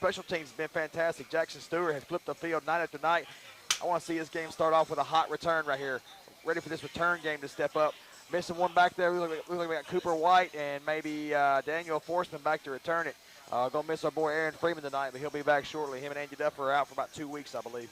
special teams has been fantastic. Jackson Stewart has flipped the field night after night. I want to see this game start off with a hot return right here. Ready for this return game to step up. Missing one back there. We look like we got Cooper White and maybe Daniel Forsman back to return it. Gonna miss our boy Aaron Freeman tonight, but he'll be back shortly. Him and Andy Duffer are out for about 2 weeks, I believe.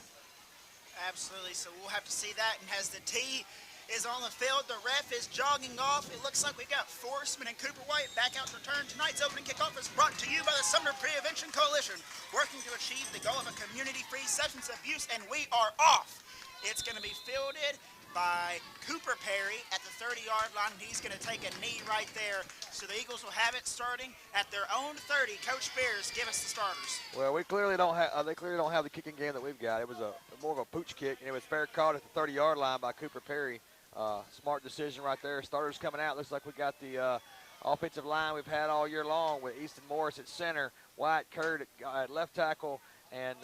Absolutely, so we'll have to see that. And as the tee is on the field, the ref is jogging off. It looks like we got Forsman and Cooper White back out to return. Tonight's opening kickoff is brought to you by the Sumner Prevention Coalition, working to achieve the goal of a community-free substance abuse, and we are off. It's going to be fielded by Cooper Perry at the 30-yard line. He's going to take a knee right there. So the Eagles will have it starting at their own 30. Coach Spears, give us the starters. Well, we clearly don't have. They clearly don't have the kicking game that we've got. It was more of a pooch kick, and it was fair caught at the 30-yard line by Cooper Perry. Smart decision right there. Starters coming out. Looks like we got the offensive line we've had all year long with Easton Morris at center, Wyatt Curd at left tackle, and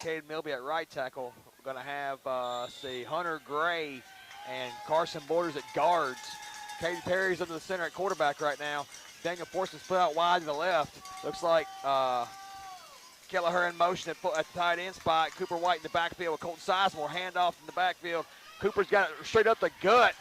Cade Milby at right tackle. We're going to have, Hunter Gray and Carson Borders at guards. Cade Perry's up to the center at quarterback right now. Daniel Forsman split out wide to the left. Looks like Kelleher in motion at the tight end spot. Cooper White in the backfield with Colton Sizemore. Handoff in the backfield. Cooper's got it straight up the gut.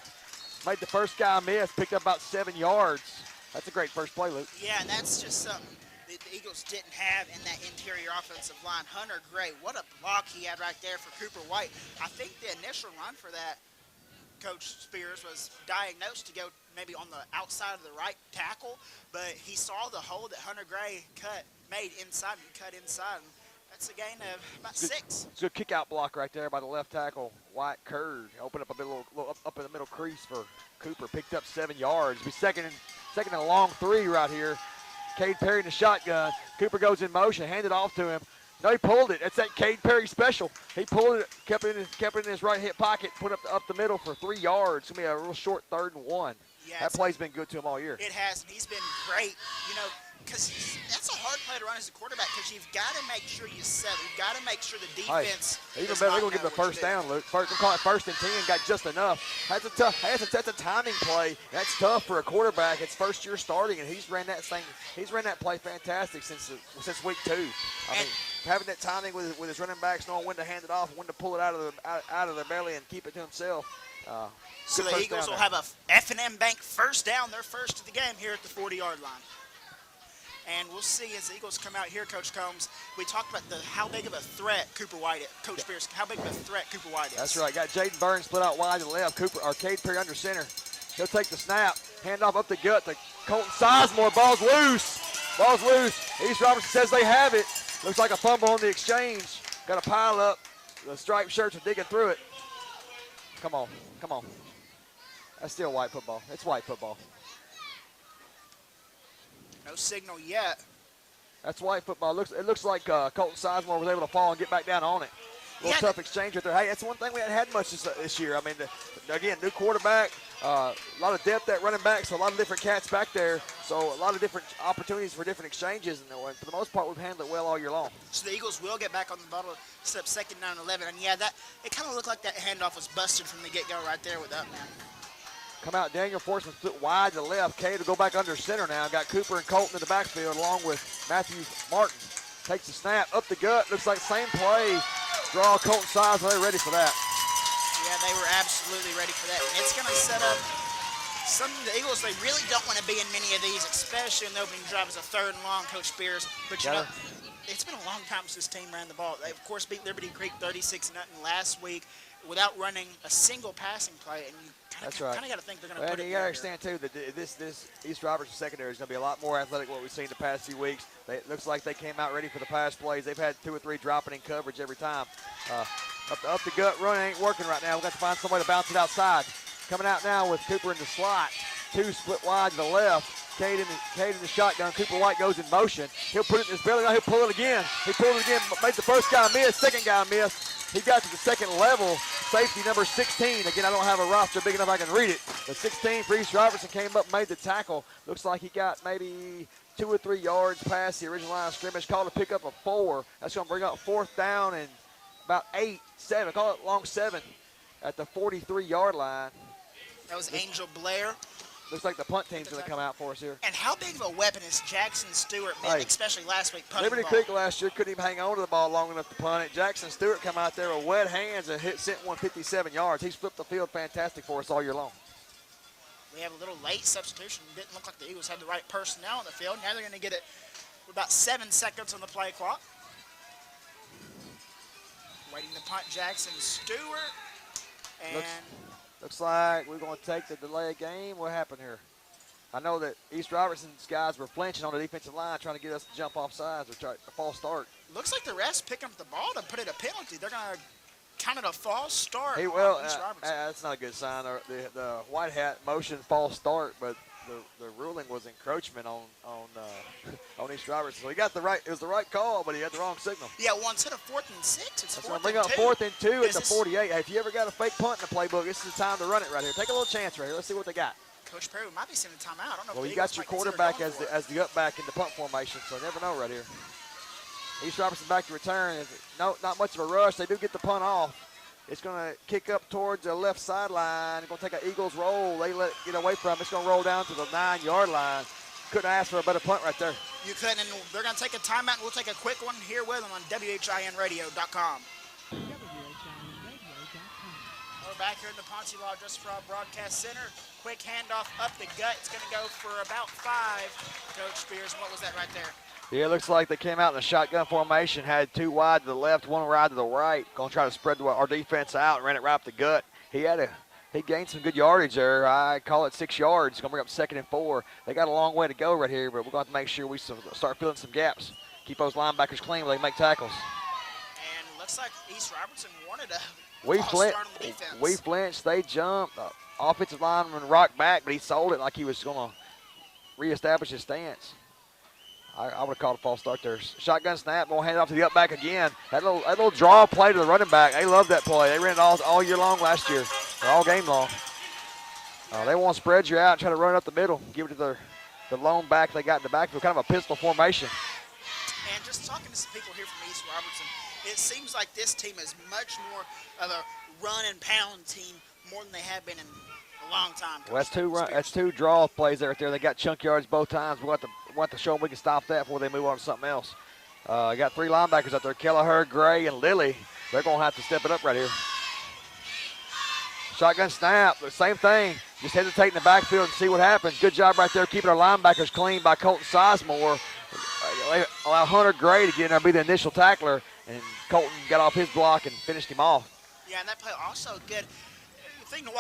Made the first guy miss. Picked up about 7 yards. That's a great first play, Luke. Yeah, and that's just something the Eagles didn't have in that interior offensive line. Hunter Gray, what a block he had right there for Cooper White. I think the initial run for that, Coach Spears, was diagnosed to go maybe on the outside of the right tackle, but he saw the hole that Hunter Gray made inside and cut inside. And that's a gain of about 6. It's a good kick-out block right there by the left tackle, Wyatt Curd. Opened up a little up in the middle crease for Cooper. Picked up 7 yards. Be second and a long 3 right here. Cade Perry in the shotgun. Cooper goes in motion, handed off to him. No, he pulled it. That's that Cade Perry special. He pulled it, kept it in his right hip pocket, put it up the middle for 3 yards. It's going to be a real short 3rd and 1. Yeah, that play's been good to him all year. It has, and he's been great, because that's a hard play to run as a quarterback, because you've got to make sure you settle. You've got to make sure the defense. Hey, even better, they're going to get the first down, Luke. We'll call it 1st and 10, got just enough. That's a timing play. That's tough for a quarterback. It's first year starting, and he's ran that play fantastic since week 2. I mean, having that timing with his running backs, knowing when to hand it off, when to pull it out of their belly and keep it to himself. So the Eagles will have a F&M Bank first down, their first of the game here at the 40-yard line. And we'll see as the Eagles come out here, Coach Combs. We talked about how big of a threat Cooper White is. Coach Spears, how big of a threat Cooper White is. That's right. Got Jaden Burns split out wide to the left. Cade Perry under center. He'll take the snap. Handoff up the gut to Colton Sizemore. Ball's loose. East Robertson says they have it. Looks like a fumble on the exchange. Got a pile up. The striped shirts are digging through it. Come on. That's still white football. It's white football. No signal yet. That's white football. It looks like Colton Sizemore was able to fall and get back down on it. A little tough exchange right there. Hey, that's one thing we hadn't had much this year. I mean, again, new quarterback, a lot of depth at running back, so a lot of different cats back there. So a lot of different opportunities for different exchanges. And for the most part, we've handled it well all year long. So the Eagles will get back on the ball, set up 2nd down and 11. And, yeah, it kind of looked like that handoff was busted from the get-go right there with that man. Come out, Daniel Forsman split wide to the left. Cade will go back under center now. Got Cooper and Colton in the backfield along with Matthew Martin. Takes the snap up the gut. Looks like same play. Draw Colton Sizemore. They're ready for that. Yeah, they were absolutely ready for that. And it's going to set up the Eagles. They really don't want to be in many of these, especially in the opening drive as a 3rd and long, Coach Spears. But, it's been a long time since this team ran the ball. They, of course, beat Liberty Creek 36-0 last week without running a single passing play. And you kind of got to think they're going to put it. You got to understand, too, that this East Robertson secondary is going to be a lot more athletic than what we've seen the past few weeks. It looks like they came out ready for the pass plays. They've had 2 or 3 dropping in coverage every time. Up the gut run ain't working right now. We've got to find somebody to bounce it outside. Coming out now with Cooper in the slot. 2 split wide to the left. Cade in the shotgun. Cooper White goes in motion. He'll put it in his belly. Now he'll pull it again. He pulled it again. Made the first guy miss. Second guy miss. He got to the second level. Safety number 16. Again, I don't have a roster big enough I can read it. The 16 for East Robertson came up and made the tackle. Looks like he got maybe 2 or 3 yards past the original line of scrimmage. Called a pickup of 4. That's going to bring up 4th down and about 8, 7. Call it long 7 at the 43-yard line. That was Angel Blair. Looks like the punt team's going to come out for us here. And how big of a weapon is Jackson Stewart been, especially last week punting Liberty the Creek ball? last year couldn't even hang on to the ball long enough to punt it. Jackson Stewart come out there with wet hands and sent one 57 yards. He's flipped the field fantastic for us all year long. We have a little late substitution. Didn't look like the Eagles had the right personnel on the field. Now they're going to get it with about 7 seconds on the play clock. Waiting to punt Jackson Stewart. And looks like we're going to take the delay of game. What happened here? I know that East Robertson's guys were flinching on the defensive line, trying to get us to jump off sides or try a false start. Looks like the refs picking up the ball to put it a penalty. They're going to count it a false start Hey, on East Robertson. That's not a good sign. The white hat motion false start, but the ruling was encroachment on East Robertson. So he got the right. It was the right call, but he had the wrong signal. Yeah, well, instead of 4th and 6, it's 4th and 2. So bring up 4th and 2 at the 48. Hey, if you ever got a fake punt in the playbook, this is the time to run it right here. Take a little chance right here. Let's see what they got. Coach Perry might be sending a timeout. I don't know. Well, if you got your quarterback as the up back in the punt formation, so never know right here. East Robertson back to return. No, not much of a rush. They do get the punt off. It's going to kick up towards the left sideline. It's going to take an Eagles roll. They let it get away from it. It's going to roll down to the 9-yard line. Couldn't ask for a better punt right there. You couldn't, and they're going to take a timeout, and we'll take a quick one here with them on WHINradio.com. We're back here in the Ponce Law Just Fraud Broadcast Center. Quick handoff up the gut. It's going to go for about 5. Coach Spears, what was that right there? Yeah, it looks like they came out in a shotgun formation, had 2 wide to the left, 1 wide to the right. Going to try to spread our defense out and ran it right up the gut. He gained some good yardage there. I call it 6 yards. Going to bring up 2nd and 4. They got a long way to go right here, but we're going to make sure we start filling some gaps. Keep those linebackers clean when they make tackles. And looks like East Robertson wanted a we flinched. They jumped. Offensive lineman rocked back, but he sold it like he was going to reestablish his stance. I would have called a false start there. Shotgun snap, going to hand it off to the up back again. That little draw play to the running back, they love that play. They ran it all year long last year, or all game long. They want to spread you out and try to run it up the middle, give it to the lone back they got in the backfield, kind of a pistol formation. And just talking to some people here from East Robertson, it seems like this team is much more of a run and pound team more than they have been in a long time. Well, that's 2 draw plays right there. They got chunk yards both times. We'll have to show them we can stop that before they move on to something else. Got 3 linebackers out there, Kelleher, Gray, and Lilly. They're going to have to step it up right here. Shotgun snap, the same thing. Just hesitate in the backfield and see what happens. Good job right there keeping our linebackers clean by Colton Sizemore. Allow Hunter Gray to get in there and be the initial tackler, and Colton got off his block and finished him off. Yeah, and that play also good. The thing to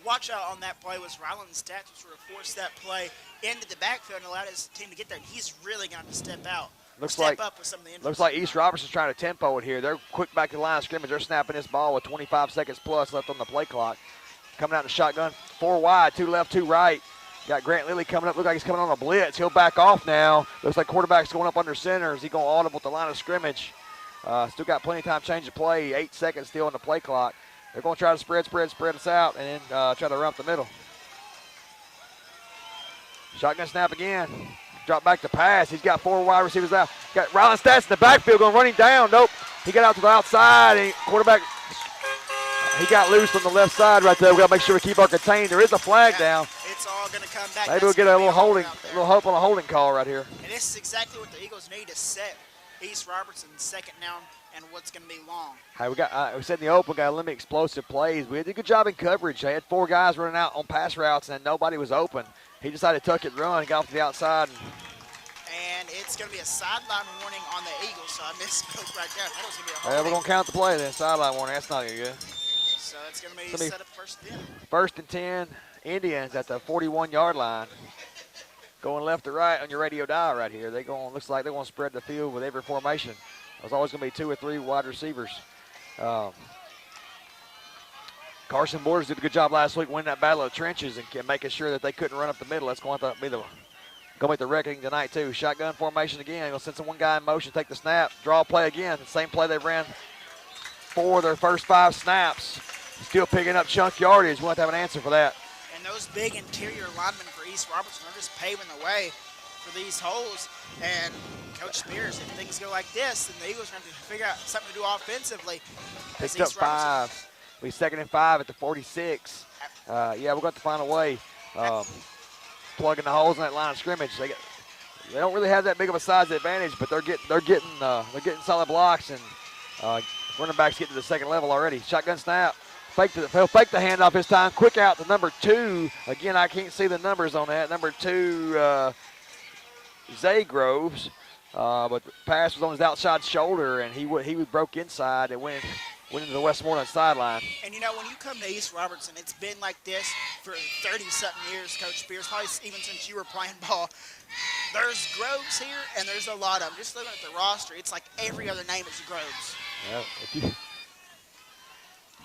watch out on that play was Ryland's stats, which sort of forced that play into the backfield and allowed his team to get there. And he's really going to step out. Step up with some of the injuries. Looks like East Robertson's trying to tempo it here. They're quick back to the line of scrimmage. They're snapping this ball with 25 seconds plus left on the play clock. Coming out in the shotgun, 4 wide, 2 left, 2 right. Got Grant Lilly coming up. Looks like he's coming on a blitz. He'll back off now. Looks like quarterback's going up under center. Is he going audible at the line of scrimmage? Still got plenty of time to change the play. 8 seconds still on the play clock. They're going to try to spread us out and then try to run up the middle. Shotgun snap again. Drop back to pass. He's got 4 wide receivers out. Got Ryland Stats in the backfield going running down. Nope. He got out to the outside. And quarterback, he got loose on the left side right there. We got to make sure we keep our contained. There is a flag down. It's all going to come back. Maybe we'll get a little hope on a holding call right here. And this is exactly what the Eagles need to set East Robertson 2nd down and what's going to be long. Hey, we said in the open, got to limit explosive plays. We did a good job in coverage. They had 4 guys running out on pass routes, and nobody was open. He decided to tuck it and run. He got off to the outside. And it's going to be a sideline warning on the Eagles, so I misspoke right there. That was going to be a holding. Yeah, we're going to count the play then. Sideline warning. That's not good. So it's going to be set up 1st and 10. 1st and 10. Indians at the 41-yard line. Going left to right on your radio dial right here. Looks like they're going to spread the field with every formation. There's always going to be 2 or 3 wide receivers. Carson Borders did a good job last week winning that battle of the trenches and making sure that they couldn't run up the middle. That's going to be the reckoning tonight too. Shotgun formation again. Going to send one guy in motion, take the snap, draw play again. The same play they ran for their first 5 snaps. Still picking up chunk yardage. We'll have to have an answer for that. And those big interior linemen for East Robertson are just paving the way for these holes. And Coach Spears, if things go like this, then the Eagles are going to have to figure out something to do offensively. Picked up 5. We 2nd and 5 at the 46. Yeah, we're going to have to find a way. plugging the holes in that line of scrimmage. They don't really have that big of a size advantage, but they're getting solid blocks, and running backs getting to the second level already. Shotgun snap. He'll fake the handoff this time. Quick out to number 2. Again, I can't see the numbers on that. Number 2, Zay Groves. But the pass was on his outside shoulder, and he broke inside and went into the Westmoreland sideline. And, when you come to East Robertson, it's been like this for 30-something years, Coach Spears, probably even since you were playing ball. There's Groves here, and there's a lot of them. Just looking at the roster, it's like every other name is Groves. Yeah,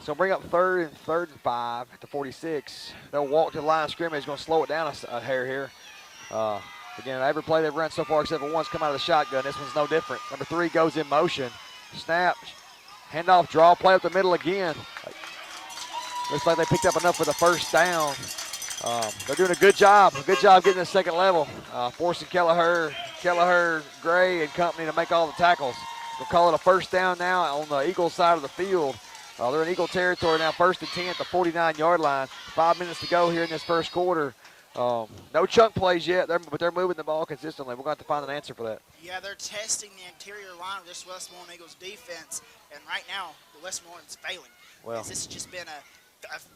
so bring up third and 5 at the 46. They'll walk to the line of scrimmage. Going to slow it down a hair here. Again, every play they've run so far except for one's come out of the shotgun. This one's no different. Number 3 goes in motion. Snap, handoff, draw, play up the middle again. Looks like they picked up enough for the first down. They're doing a good job getting to the second level, forcing Kelleher, Gray, and company to make all the tackles. We'll call it a first down now on the Eagle side of the field. They're in Eagle territory now, 1st and 10 at the 49-yard line. 5 minutes to go here in this first quarter. No chunk plays yet, but they're moving the ball consistently. We're going to have to find an answer for that. Yeah, they're testing the interior line of this Westmoreland Eagles defense, and right now, the Westmoreland's failing. Well, this has just been a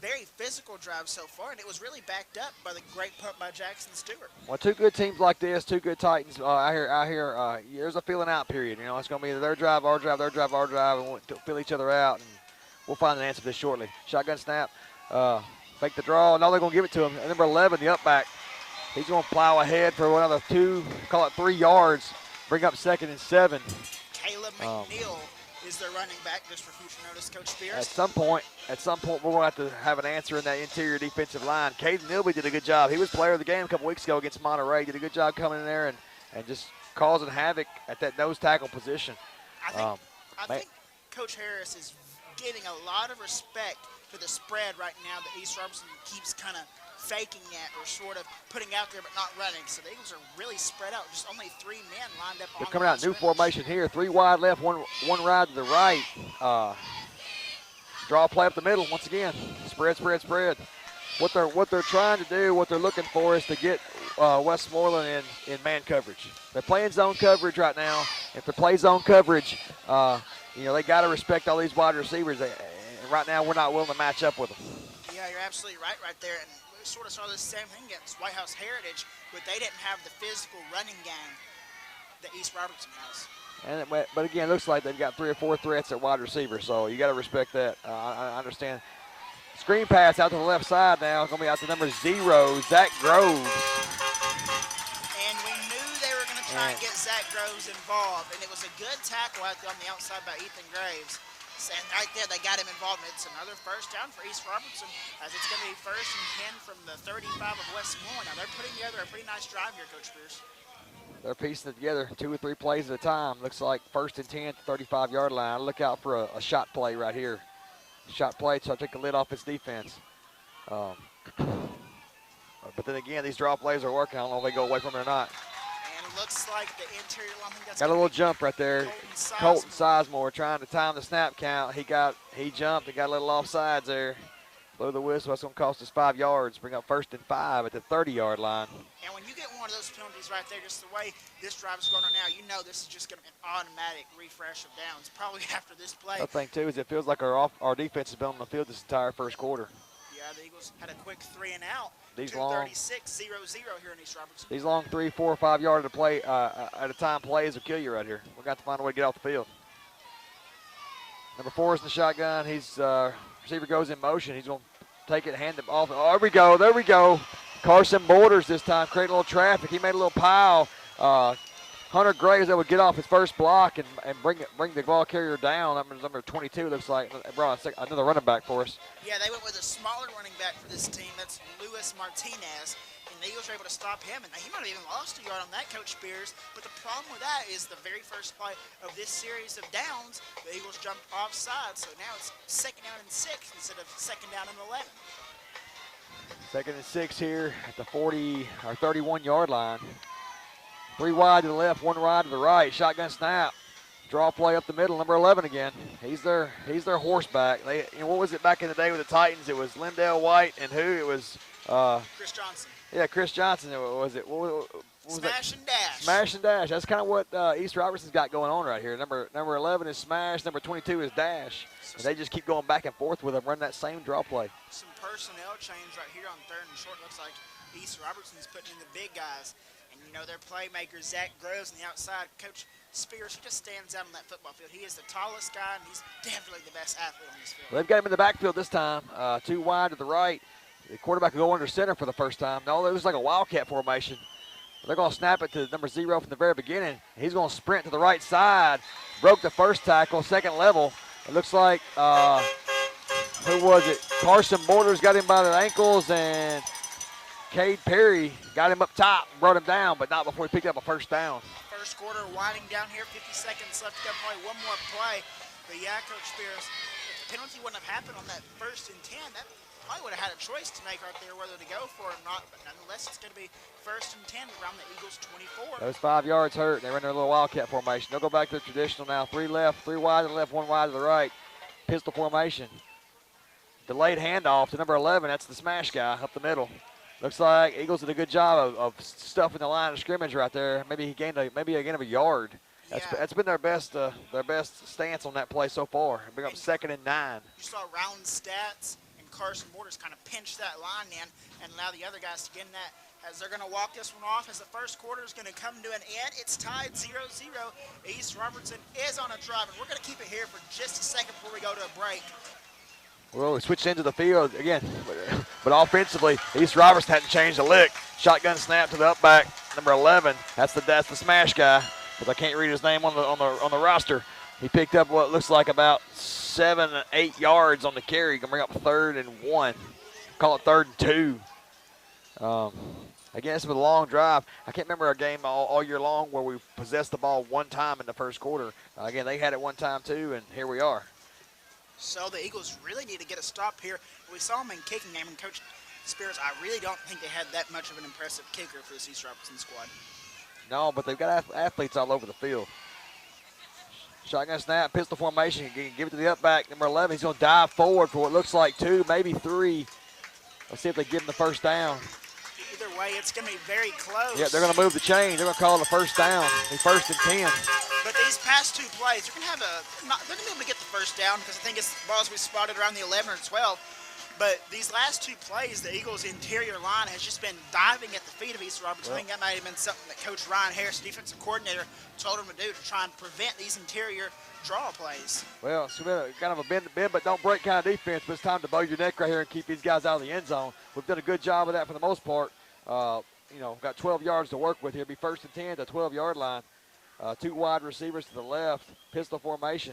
very physical drive so far, and it was really backed up by the great punt by Jackson Stewart. Well, 2 good teams like this, 2 good Titans. I hear there's a feeling out period. It's going to be either their drive, our drive, their drive, our drive, and we'll fill each other out. And we'll find an answer for this shortly. Shotgun snap, fake the draw. Now they're going to give it to him. Number 11, the up back. He's going to plow ahead for another 2, call it 3 yards. Bring up 2nd and 7. Caleb McNeil is their running back, just for future notice, Coach Spears. At some point, we're going to have an answer in that interior defensive line. Caden Nilby did a good job. He was player of the game a couple weeks ago against Monterey. Did a good job coming in there and just causing havoc at that nose tackle position. I think Coach Harris is getting a lot of respect for the spread right now that East Robertson keeps kind of faking that or sort of putting out there but not running. So the Eagles are really spread out. Just only 3 men lined up. They're coming out new formation here. 3 wide left, one wide to the right. Draw play up the middle once again. Spread. What they're trying to do, what they're looking for is to get Westmoreland in man coverage. They're playing zone coverage right now. If they play zone coverage, they got to respect all these wide receivers. And right now, we're not willing to match up with them. Yeah, you're absolutely right there. And we sort of saw the same thing against White House Heritage, but they didn't have the physical running game that East Robertson has. But again, it looks like they've got 3 or 4 threats at wide receiver, so you got to respect that. I understand. Screen pass out to the left side now. Going to be out to number 0, Zach Groves. And we knew they were going to try and get Zach Groves involved, and it was a good tackle out there on the outside by Ethan Graves. And right there, they got him involved. It's another first down for East Robertson, as it's going to be 1st and 10 from the 35 of Westmoreland. Now, they're putting together a pretty nice drive here, Coach Spears. They're piecing it together 2 or 3 plays at a time. Looks like 1st and 10 at the 35-yard line. Look out for a shot play right here. Shot play, so take the lid off its defense. But then again, these draw plays are working. I don't know if they go away from it or not. And it looks like the interior line. Got a little jump right there. Colton Sizemore trying to time the snap count. He jumped and got a little offsides there. Blew the whistle. That's going to cost us 5 yards. Bring up 1st and 5 at the 30-yard line. And when you get one of those penalties right there, just the way this drive is going on now, you know this is just going to be an automatic refresh of downs probably after this play. The thing, too, is it feels like our defense has been on the field this entire first quarter. Yeah, the Eagles had a quick 3 and out. These 2:36, 0-0 here in East Robertson. These long 3, 4, or 5 yard at a time plays will kill you right here. We've got to find a way to get off the field. Number 4 is in the shotgun. Receiver goes in motion. He's going to take it, hand it off. Oh, there we go. Carson Borders this time, creating a little traffic. He made a little pile. Hunter Gray is able to get off his first block and bring the ball carrier down. Number 22 looks like brought another running back for us. Yeah, they went with a smaller running back for this team. That's Luis Martinez. And the Eagles were able to stop him. And he might have even lost a yard on that, Coach Spears. But the problem with that is the very first play of this series of downs, the Eagles jumped offside. So now it's 2nd down and 6 instead of 2nd down and 11. 2nd and 6 here at the 40 or 31-yard line. 3 wide to the left, 1 wide to the right. Shotgun snap. Draw play up the middle. Number 11 again. He's their horseback. What was it back in the day with the Titans? It was Lindell White and who? It was Chris Johnson. Yeah, Chris Johnson, what was it? What was Smash and dash. Smash and dash. That's kind of what East Robertson's got going on right here. Number 11 is smash. Number 22 is dash. And they just keep going back and forth with them, running that same draw play. Some personnel change right here on third and short. Looks like East Robertson's putting in the big guys. And, you know, their playmaker, Zach Groves, on the outside. Coach Spears, he just stands out on that football field. He is the tallest guy, and he's definitely the best athlete on this field. Well, they've got him in the backfield this time. Too wide to the right. The quarterback will go under center for the first time. No, it was like a wildcat formation. They're going to snap it to number 0 from the very beginning. He's going to sprint to the right side. Broke the first tackle, second level. It looks like, who was it? Carson Borders got him by the ankles, and Cade Perry got him up top and brought him down, but not before he picked up a first down. First quarter winding down here, 50 seconds left to go, probably one more play. But yeah, Coach Spears, if the penalty wouldn't have happened on that 1st and 10, that probably would have had a choice to make right there whether to go for it or not. But nonetheless, it's going to be 1st and 10 around the Eagles' 24. Those 5 yards hurt. They run their little wildcat formation. They'll go back to the traditional now. 3 left, 3 wide to the left, 1 wide to the right. Pistol formation. Delayed handoff to number 11. That's the smash guy up the middle. Looks like Eagles did a good job of stuffing the line of scrimmage right there. Maybe he gained a gain of a yard. That's been their best stance on that play so far. Bring up 2nd and 9. You saw round stats. Carson Borders kind of pinch that line in and allow the other guys to get in that as they're going to walk this one off as the first quarter is going to come to an end. It's tied 0-0. East Robertson is on a drive, and we're going to keep it here for just a second before we go to a break. Well, we switched into the field again, but offensively, East Robertson hadn't changed a lick. Shotgun snap to the up back, number 11. That's the smash guy, but I can't read his name on the roster. He picked up what looks like about 7 or 8 yards on the carry. Gonna bring up 3rd and 1. Call it 3rd and 2. Again, it's a long drive. I can't remember a game all year long where we possessed the ball one time in the first quarter. Again, they had it one time too, and here we are. So the Eagles really need to get a stop here. We saw them in kicking game, and Coach Spears, I really don't think they had that much of an impressive kicker for this East Robertson squad. No, but they've got athletes all over the field. Shotgun snap, pistol formation. Give it to the up back, number 11. He's going to dive forward for what looks like 2, maybe 3. Let's see if they give him the first down. Either way, it's going to be very close. Yeah, they're going to move the chain. They're going to call it a first down. Be 1st and 10. But these past 2 plays, they're going to they're going to be able to get the first down because I think it's balls we spotted around the 11 or 12. But these last 2 plays, the Eagles' interior line has just been diving at the feet of East Robertson. I think that might have been something that Coach Ryan Harris, defensive coordinator, told him to do to try and prevent these interior draw plays. Well, it's kind of a bend but don't break kind of defense, but it's time to bow your neck right here and keep these guys out of the end zone. We've done a good job of that for the most part. Got 12 yards to work with here. Be 1st and 10 at the 12-yard line. 2 wide receivers to the left, pistol formation.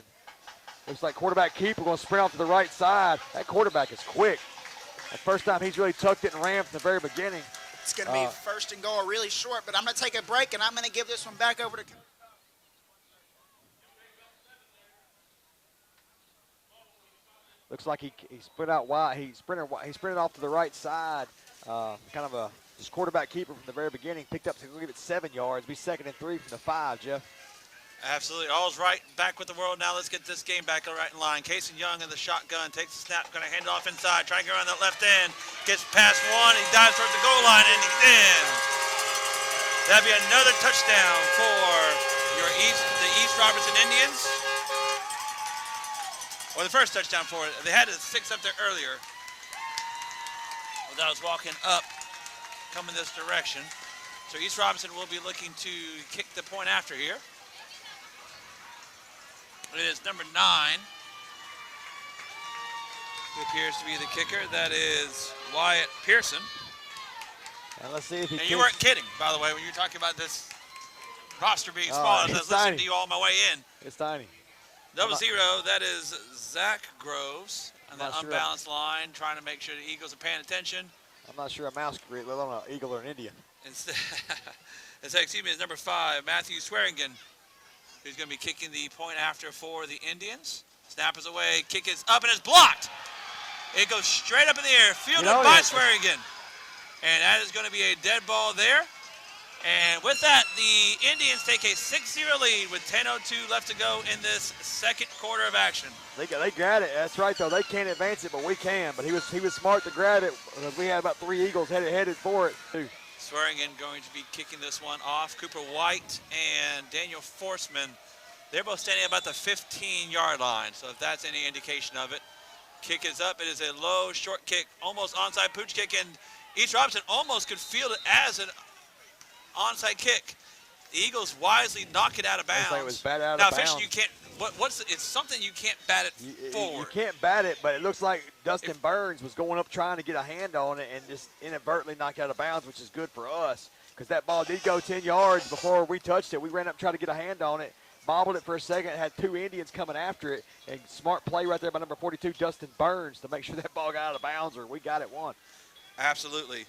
Looks like quarterback keeper going to sprint off to the right side. That quarterback is quick. The first time he's really tucked it and ran from the very beginning. It's going to be 1st and goal really short, but I'm going to take a break, and I'm going to give this one back over to Looks like he sprinted out wide. He sprinted off to the right side. Kind of just quarterback keeper from the very beginning. Picked up to give it 7 yards. Be 2nd and 3 from the 5, Jeff. Absolutely. All's right. Back with the world now. Let's get this game back right in line. Casey Young in the shotgun. Takes the snap. Going to hand it off inside. Trying to get around that left end. Gets past 1. He dives towards the goal line, and he's in. That'd be another touchdown for the East Robertson Indians. Or the first touchdown for it. They had a 6 up there earlier. Well, that was walking up, coming this direction. So East Robertson will be looking to kick the point after here. It is number 9, who appears to be the kicker. That is Wyatt Pearson. And let's see if he. And you weren't kidding, by the way, when you were talking about this roster being small. I was listening to you all on my way in. It's tiny. 0, that is Zach Groves on the unbalanced line, trying to make sure the Eagles are paying attention. I'm not sure a mouse could read, let alone an eagle or an Indian. Excuse me, it's number 5, Matthew Swearingen, who's going to be kicking the point after for the Indians. Snap is away, kick is up, and it's blocked. It goes straight up in the air, fielded by Swearingen. And that is going to be a dead ball there. And with that, the Indians take a 6-0 lead with 10:02 left to go in this second quarter of action. They got it. That's right, though. They can't advance it, but we can. But he was smart to grab it because we had about 3 Eagles headed for it, too. Swearingen going to be kicking this one off. Cooper White and Daniel Forsman, they're both standing about the 15-yard line. So if that's any indication of it, kick is up. It is a low, short kick, almost onside pooch kick, and East Robertson almost could field it as an onside kick. The Eagles wisely knock it out of bounds. It was bat out now, of bounds. Fisher, you can't. It's something you can't bat it forward. You can't bat it, but it looks like Dustin Burns was going up trying to get a hand on it and just inadvertently knocked out of bounds, which is good for us because that ball did go 10 yards before we touched it. We ran up and tried to get a hand on it, bobbled it for a second, had 2 Indians coming after it, and smart play right there by number 42, Dustin Burns, to make sure that ball got out of bounds or we got it won. Absolutely.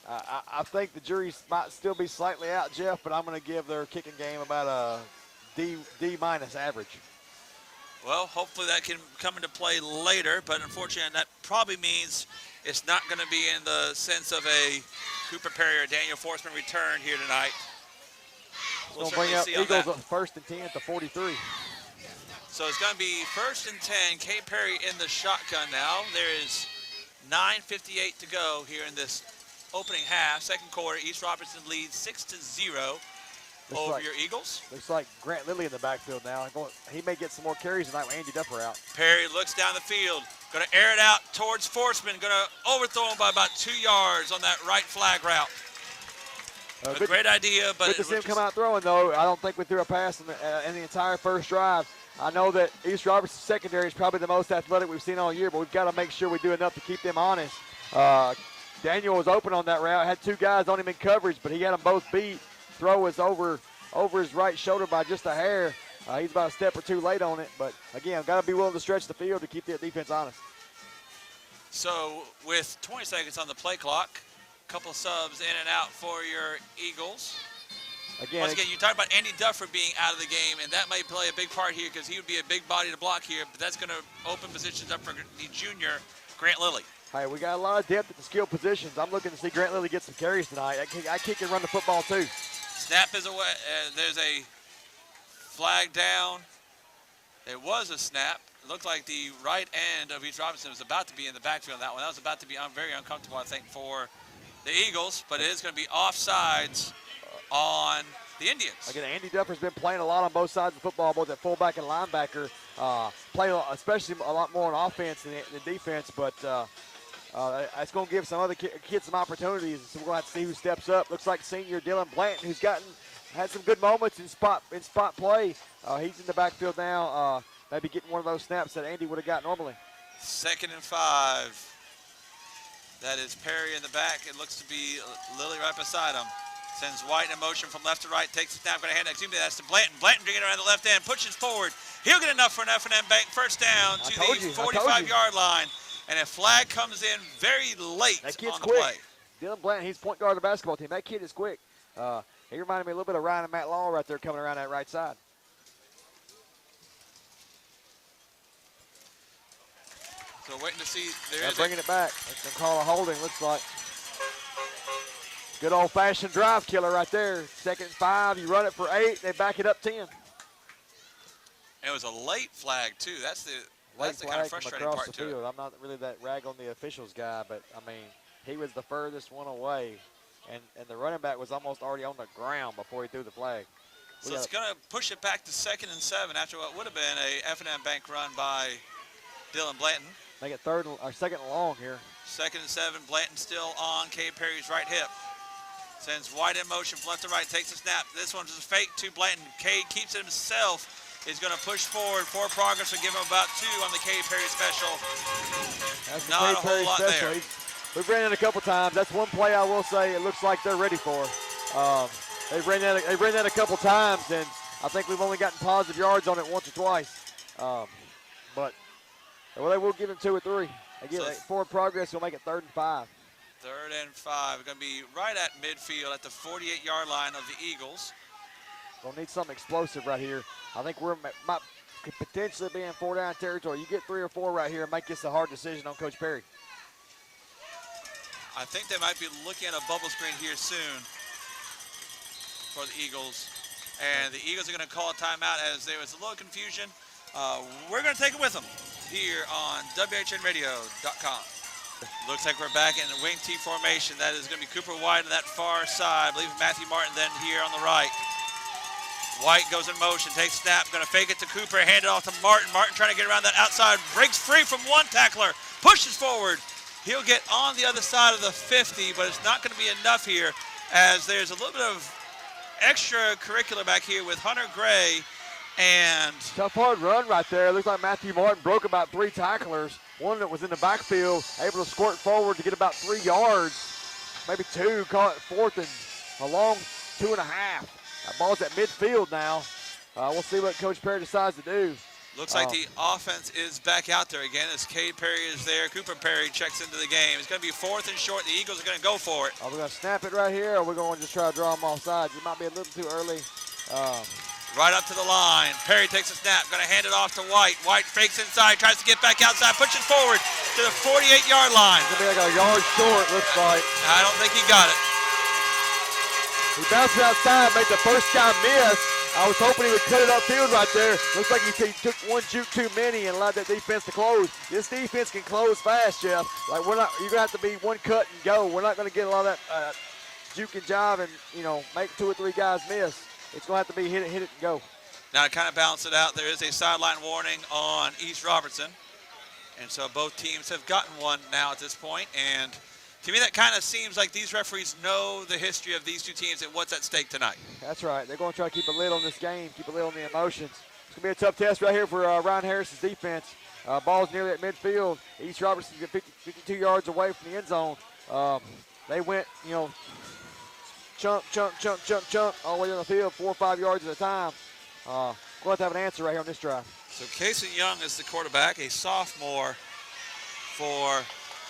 I think the jury might still be slightly out, Jeff, but I'm going to give their kicking game about a D minus average. Well, hopefully that can come into play later, but unfortunately that probably means it's not going to be in the sense of a Cooper Perry or Daniel Forsman return here tonight. We'll bring up Eagles at 1st and 10 to 43. So it's going to be 1st and 10. K. Perry in the shotgun now. There is 9:58 to go here in this opening half, second quarter. East Robertson leads 6-0 over your Eagles. Looks like Grant Lilly in the backfield now. He may get some more carries tonight with Andy Duffer out. Perry looks down the field, going to air it out towards Forsman, going to overthrow him by about 2 yards on that right flag route. A great idea, but good to see him come out throwing, though. I don't think we threw a pass in the entire first drive. I know that East Robertson secondary is probably the most athletic we've seen all year, but we've got to make sure we do enough to keep them honest. Daniel was open on that route, had 2 guys on him in coverage, but he had them both beat. Throw was over his right shoulder by just a hair. He's about a step or 2 late on it, but again, got to be willing to stretch the field to keep the defense honest. So with 20 seconds on the play clock, a couple subs in and out for your Eagles. Once again, you talked about Andy Duffer being out of the game, and that may play a big part here because he would be a big body to block here, but that's going to open positions up for the junior, Grant Lilly. Hey, we got a lot of depth at the skill positions. I'm looking to see Grant Lilly get some carries tonight. I kick and run the football, too. Snap is away. There's a flag down. It was a snap. It looked like the right end of East Robertson was about to be in the backfield on that one. That was about to be very uncomfortable, I think, for the Eagles, but it is going to be offsides on the Indians. Again, Andy Duffer's been playing a lot on both sides of the football, both at fullback and linebacker. Playing especially a lot more on offense than defense, but it's going to give some other kids some opportunities, so we're going to have to see who steps up. Looks like senior Dylan Blanton, who's had some good moments in spot play. He's in the backfield now, maybe getting one of those snaps that Andy would have got normally. 2nd and 5. That is Perry in the back. It looks to be Lilly right beside him. Sends White in motion from left to right, takes the snap, going to hand it, that's to Blanton. Blanton bringing it around the left end, pushes forward. He'll get enough for an F&M bank. First down to the 45-yard line. And a flag comes in very late that kid's on the quick. play. Dylan Blanton, he's point guard of the basketball team. That kid is quick. He reminded me a little bit of Ryan and Matt Law right there coming around that right side. So waiting to see. They're bringing it back. It's going to call a holding, looks like. Good old-fashioned drive killer right there. 2nd and 5, you run it for 8, they back it up 10. And it was a late flag, too. That's the kind of frustrating across part the field. I'm not really that rag on the officials guy, but, I mean, he was the furthest one away, and the running back was almost already on the ground before he threw the flag. So it's going to push it back to 2nd and 7 after what would have been a F&M bank run by Dylan Blanton. Make it 2nd and long here. 2nd and 7, Blanton still on K. Perry's right hip. Sends White in motion from left to right, takes a snap. This one's a fake to Blanton. K keeps it himself. Is going to push forward for progress and give him about 2 on the K. Perry special. That's not a whole lot special. there. We've ran it a couple times. That's one play I will say it looks like they're ready for. They've ran that a couple times, and I think we've only gotten positive yards on it once or twice. But they will give him 2 or 3. Again, forward progress will make it 3rd and 5. 3rd and 5. Going to be right at midfield at the 48-yard line of the Eagles. We'll need something explosive right here. I think could potentially be in 4-down territory. You get 3 or 4 right here and make this a hard decision on Coach Perry. I think they might be looking at a bubble screen here soon. for the Eagles. And the Eagles are going to call a timeout as there was a little confusion. We're going to take it with them here on WHNradio.com. Looks like we're back in the wing T formation. That is going to be Cooper White on that far side. I believe Matthew Martin then here on the right. White goes in motion, takes snap, going to fake it to Cooper, hand it off to Martin. Martin trying to get around that outside, breaks free from one tackler, pushes forward. He'll get on the other side of the 50, but it's not going to be enough here as there's a little bit of extracurricular back here with Hunter Gray and... Tough hard run right there. It looks like Matthew Martin broke about 3 tacklers. One that was in the backfield, able to squirt forward to get about 3 yards, maybe 2, call it 4th and a long 2.5. That ball's at midfield now. We'll see what Coach Perry decides to do. Looks like the offense is back out there again as Cade Perry is there. Cooper Perry checks into the game. It's going to be 4th and short. The Eagles are going to go for it. Are we going to snap it right here, or are we going to just try to draw them off sides? It might be a little too early. Right up to the line. Perry takes a snap, going to hand it off to White. White fakes inside, tries to get back outside, pushes forward to the 48-yard line. It's going to be like a yard short, looks like. I don't think he got it. He bounced it outside, made the first guy miss. I was hoping he would cut it upfield right there. Looks like he took one juke too many and allowed that defense to close. This defense can close fast, Jeff. Like you're gonna have to be one cut and go. We're not gonna get a lot of that juke and jive and make 2 or 3 guys miss. It's gonna have to be hit it and go. Now to kind of balance it out, there is a sideline warning on East Robertson. And so both teams have gotten one now at this point. And to me, that kind of seems like these referees know the history of these 2 teams and what's at stake tonight. That's right. They're going to try to keep a lid on this game, keep a lid on the emotions. It's going to be a tough test right here for Ryan Harris's defense. Ball's nearly at midfield. East Robertson's 52 yards away from the end zone. They went, chunk, all the way down the field, 4 or 5 yards at a time. We'll have to have an answer right here on this drive. So Casey Young is the quarterback, a sophomore for...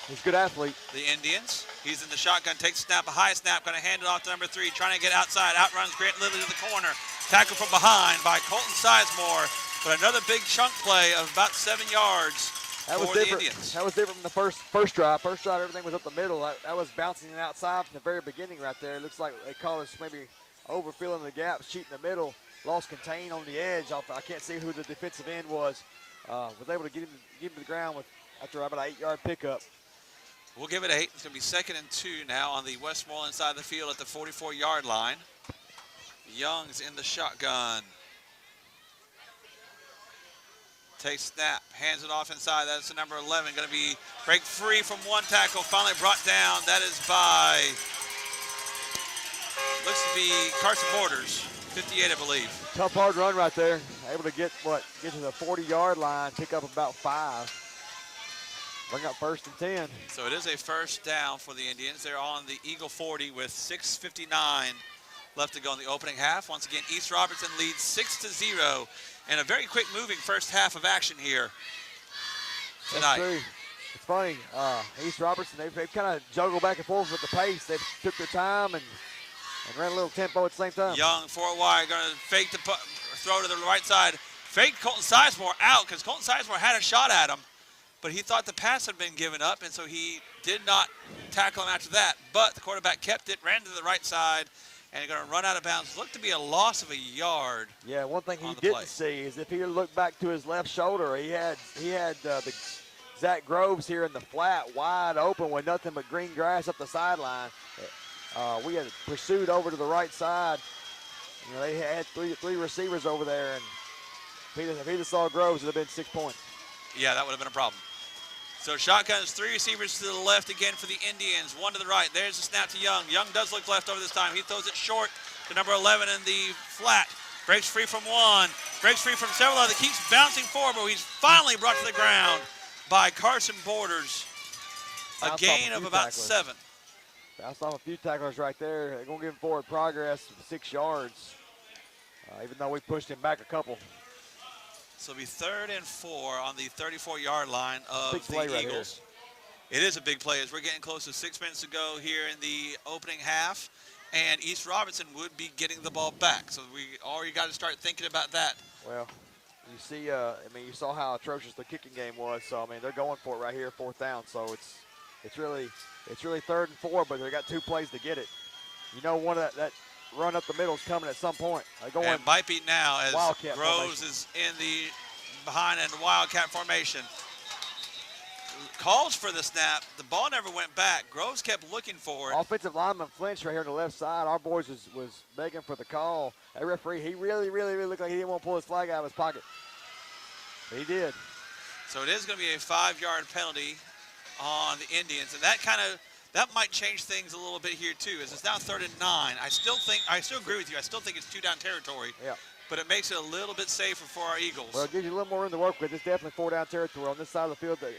He's a good athlete. The Indians. He's in the shotgun, takes a snap, a high snap, going to hand it off to number 3, trying to get outside, outruns Grant Lilly to the corner. Tackle from behind by Colton Sizemore, but another big chunk play of about 7 yards for the Indians. That was different from the first drive. First drive, everything was up the middle. That was bouncing it outside from the very beginning right there. It looks like they called us maybe overfilling the gaps, cheating the middle, lost contain on the edge. I can't see who the defensive end was. Was able to get him to the ground after about an 8-yard pickup. We'll give it 8. It's going to be 2nd and 2 now on the Westmoreland side of the field at the 44-yard line. Young's in the shotgun. Takes snap, hands it off inside. That's the number 11. Going to be break free from one tackle. Finally brought down. That is by, looks to be Carson Borders, 58, I believe. Tough, hard run right there. Able to get to the 40-yard line, pick up about 5. Bring up 1st and 10. So it is a first down for the Indians. They're on the Eagle 40 with 6:59 left to go in the opening half. Once again, East Robertson leads 6-0 and a very quick moving first half of action here tonight. That's true. It's funny. East Robertson, they've kind of juggled back and forth with the pace. They took their time and ran a little tempo at the same time. Young, 4 wide, going to fake the throw to the right side. Fake Colton Sizemore out because Colton Sizemore had a shot at him. But he thought the pass had been given up, and so he did not tackle him after that. But the quarterback kept it, ran to the right side, and going to run out of bounds. Looked to be a loss of a yard. Yeah, one thing he didn't see is if he looked back to his left shoulder, he had the Zach Groves here in the flat, wide open with nothing but green grass up the sideline. We had pursued over to the right side. They had three receivers over there, and if he just saw Groves, it would have been 6 points. Yeah, that would have been a problem. So shotguns, 3 receivers to the left again for the Indians, 1 to the right. There's the snap to Young. Young does look left over this time. He throws it short to number 11 in the flat. Breaks free from 1, breaks free from several others. Keeps bouncing forward, but he's finally brought to the ground by Carson Borders. A gain of about 7. Bounced off a few tacklers right there. They're going to give him forward progress of 6 yards, even though we pushed him back a couple. So it'll be 3rd and 4 on the 34-yard line of the right Eagles. It is a big play as we're getting close to 6 minutes to go here in the opening half. And East Robertson would be getting the ball back. So we already got to start thinking about that. Well, you see, you saw how atrocious the kicking game was. So, they're going for it right here, 4th down. So it's really 3rd and 4, but they got 2 plays to get it. One of that run up the middle is coming at some point. Going and might be now as Wildcat Groves formation. is in the behind in the Wildcat formation. Calls for the snap. The ball never went back. Groves kept looking for it. Offensive lineman flinched right here on the left side. Our boys was begging for the call. That referee, he really looked like he didn't want to pull his flag out of his pocket. But he did. So it is going to be a 5-yard penalty on the Indians, and that might change things a little bit here too. As it's now 3rd and 9. I still agree with you. I still think it's 2-down territory. Yeah. But it makes it a little bit safer for our Eagles. Well, it gives you a little more room to work with. It's definitely 4-down territory on this side of the field. That,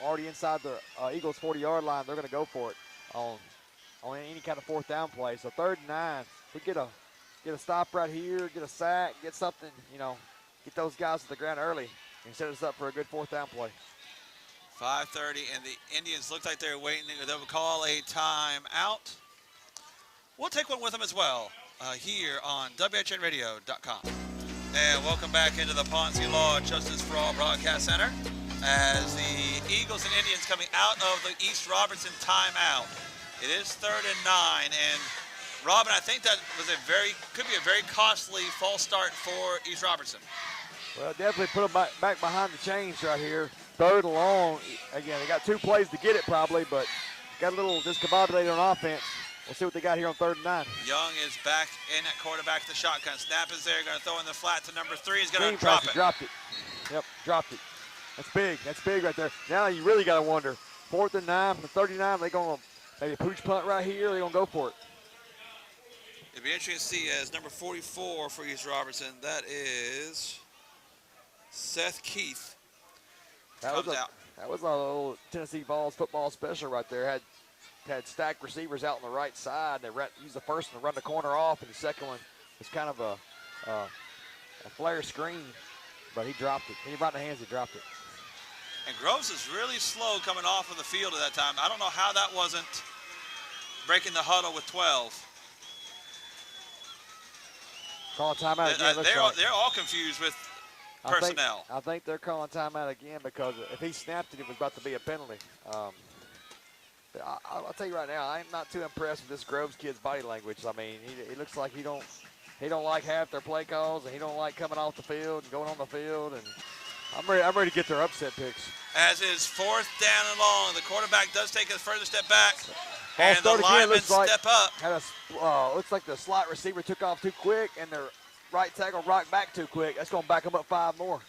already inside the Eagles' 40-yard line, they're going to go for it on any kind of 4th down play. So 3rd and 9. We get a stop right here, get a sack, get something. Get those guys to the ground early and set us up for a good 4th down play. 5:30, and the Indians look like they're waiting. They'll call a timeout. We'll take one with them as well here on WHINradio.com. And welcome back into the Ponce Law Justice for All Broadcast Center as the Eagles and Indians coming out of the East Robertson timeout. It is 3rd and 9, and Robin, I think that was could be a very costly false start for East Robertson. Well, definitely put them back behind the chains right here. 3rd and long. Again, they got 2 plays to get it probably, but got a little discombobulated on offense. We'll see what they got here on 3rd and 9. Young is back in at quarterback, the shotgun. Snap is there, going to throw in the flat to number 3. He's going to drop it. Dropped it. Yep, dropped it. That's big. That's big right there. Now you really got to wonder. 4th and 9 from the 39. They going to maybe pooch punt right here. They're going to go for it. It'd be interesting to see as number 44 for East Robertson. That is Seth Keith. That was a little Tennessee Vols football special right there. Had stacked receivers out on the right side. They used the first one to run the corner off, and the second one was kind of a flare screen, but he dropped it. He brought it in the hands, he dropped it. And Groves is really slow coming off of the field at that time. I don't know how that wasn't breaking the huddle with 12. Call timeout again. They're all confused with personnel. I think they're calling timeout again because if he snapped it, it was about to be a penalty. I'll tell you right now, I'm not too impressed with this Groves kid's body language. I mean, he looks like he don't like half their play calls, and he don't like coming off the field and going on the field. And I'm ready to get their upset picks. As is 4th down and long, the quarterback does take a further step back, Ball and the linemen step up. Looks like the slot receiver took off too quick, and their right tackle rocked back too quick. That's going to back them up 5 more.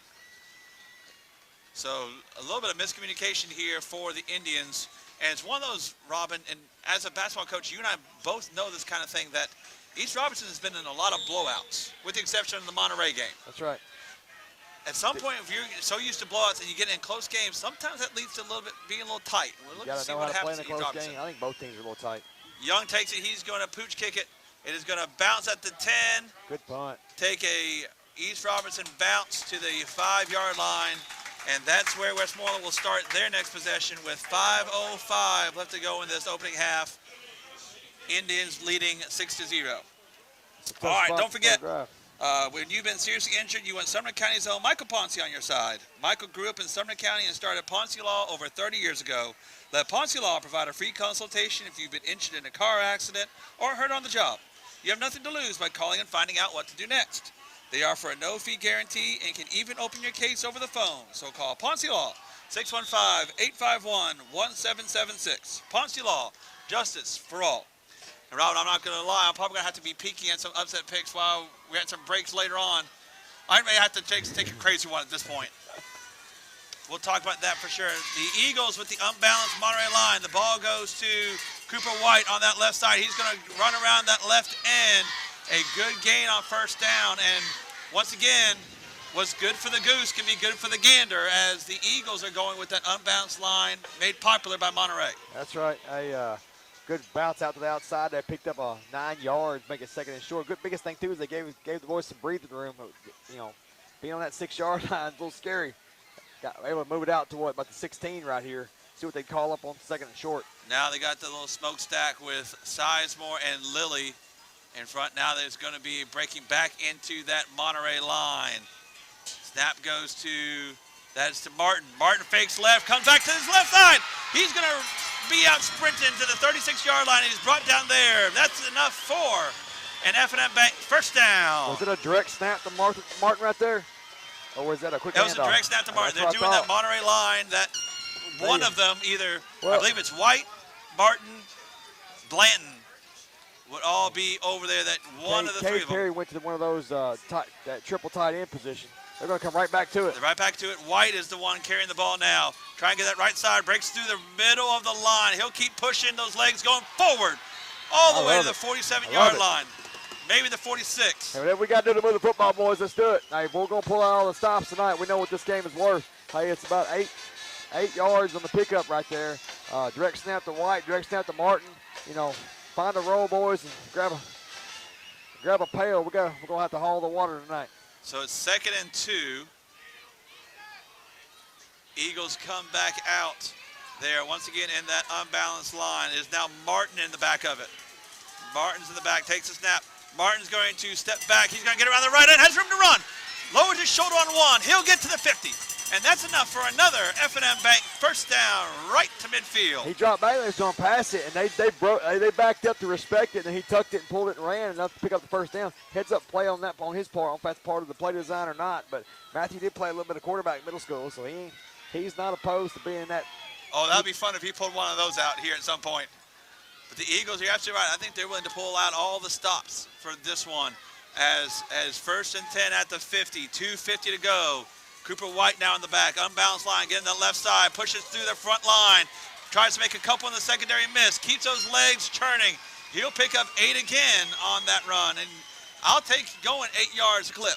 So a little bit of miscommunication here for the Indians. And it's one of those, Robin, and as a basketball coach, you and I both know this kind of thing, that East Robertson has been in a lot of blowouts, with the exception of the Monterey game. That's right. At some point, if you're so used to blowouts and you get in close games, sometimes that leads to being a little tight. We're looking to see what happens to East Robertson. I think both teams are a little tight. Young takes it. He's going to pooch kick it. It is going to bounce at the 10. Good punt. Take a East Robertson bounce to the 5-yard line. And that's where Westmoreland will start their next possession with 5:05 left to go in this opening half. Indians leading 6-0. All right, don't forget, when you've been seriously injured, you want Sumner County's own Michael Ponce on your side. Michael grew up in Sumner County and started Ponce Law over 30 years ago. Let Ponce Law provide a free consultation if you've been injured in a car accident or hurt on the job. You have nothing to lose by calling and finding out what to do next. They offer a no-fee guarantee and can even open your case over the phone. So call Ponce Law, 615-851-1776. Ponce Law, justice for all. And Robin, I'm not going to lie, I'm probably going to have to be peeking at some upset picks while we had some breaks later on. I may have to take a crazy one at this point. We'll talk about that for sure. The Eagles with the unbalanced Monterey line. The ball goes to Cooper White on that left side. He's going to run around that left end. A good gain on 1st down, and once again, what's good for the goose can be good for the gander as the Eagles are going with that unbalanced line made popular by Monterey. That's right. A good bounce out to the outside. They picked up a 9 yards, make it 2nd and short. Biggest thing, too, is they gave the boys some breathing room. Being on that 6-yard line is a little scary. Got able to move it out to about the 16 right here. See what they call up on 2nd and short. Now they got the little smokestack with Sizemore and Lilly in front. Now there's going to be breaking back into that Monterey line. Snap goes to, that's to Martin. Martin fakes left, comes back to his left side. He's going to be out sprinting to the 36-yard line. He's brought down there. That's enough for and F&M Bank first down. Was it a direct snap to Martin right there? Or was that a quick handoff? That was a direct snap to Martin. They're doing that Monterey line that one of them either, I believe it's White, Martin, Blanton would all be over there. That one of the three of them. Perry went to one of those that triple tight end position. They're going to come right back to it. They're right back to it. White is the one carrying the ball now. Trying to get that right side. Breaks through the middle of the line. He'll keep pushing those legs going forward all the way to the 47-yard line. Maybe the 46. Hey, whatever we got to do to move the football, boys, let's do it. Now, if we're going to pull out all the stops tonight, we know what this game is worth. Hey, it's about eight yards on the pickup right there. Direct snap to White, direct snap to Martin. You know, find a roll, boys, and grab a pail. We're going to have to haul the water tonight. So it's 2nd and 2. Eagles come back out there once again in that unbalanced line. It is now Martin in the back of it. Martin's in the back, takes a snap. Martin's going to step back. He's going to get around the right end, has room to run. Lowers his shoulder on one. He'll get to the 50. And that's enough for another F&M Bank first down right to midfield. He dropped back, they was going to pass it, and they backed up to respect it, and he tucked it and pulled it and ran enough to pick up the first down. Heads up play on that on his part. I don't know if that's part of the play design or not, but Matthew did play a little bit of quarterback in middle school, so he's not opposed to being that. Oh, that would be fun if he pulled one of those out here at some point. But the Eagles, you're absolutely right. I think they're willing to pull out all the stops for this one as 1st and 10 at the 50, 2:50 to go. Cooper White now in the back, unbalanced line, getting the left side, pushes through the front line, tries to make a couple in the secondary miss, keeps those legs churning. He'll pick up 8 again on that run, and I'll take going 8 yards a clip.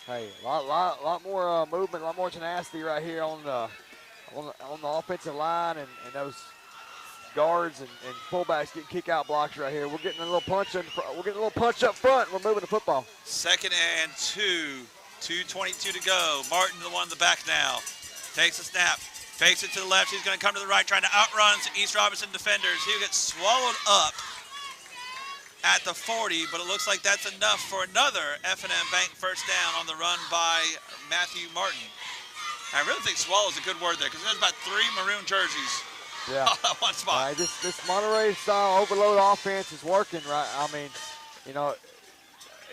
Hey, a lot more movement, a lot more tenacity right here on the offensive line, and those guards and fullbacks getting kick-out blocks right here. We're getting a little punch up front. We're moving the football. 2nd and 2. 2:22 to go. Martin, the one in the back now. Takes a snap. Fakes it to the left. He's going to come to the right, trying to outrun some East Robertson defenders. He'll get swallowed up at the 40, but it looks like that's enough for another F&M Bank first down on the run by Matthew Martin. I really think swallow is a good word there because there's about 3 maroon jerseys. Yeah. One spot. Right, this Monterey style overload offense is working, right? I mean, you know,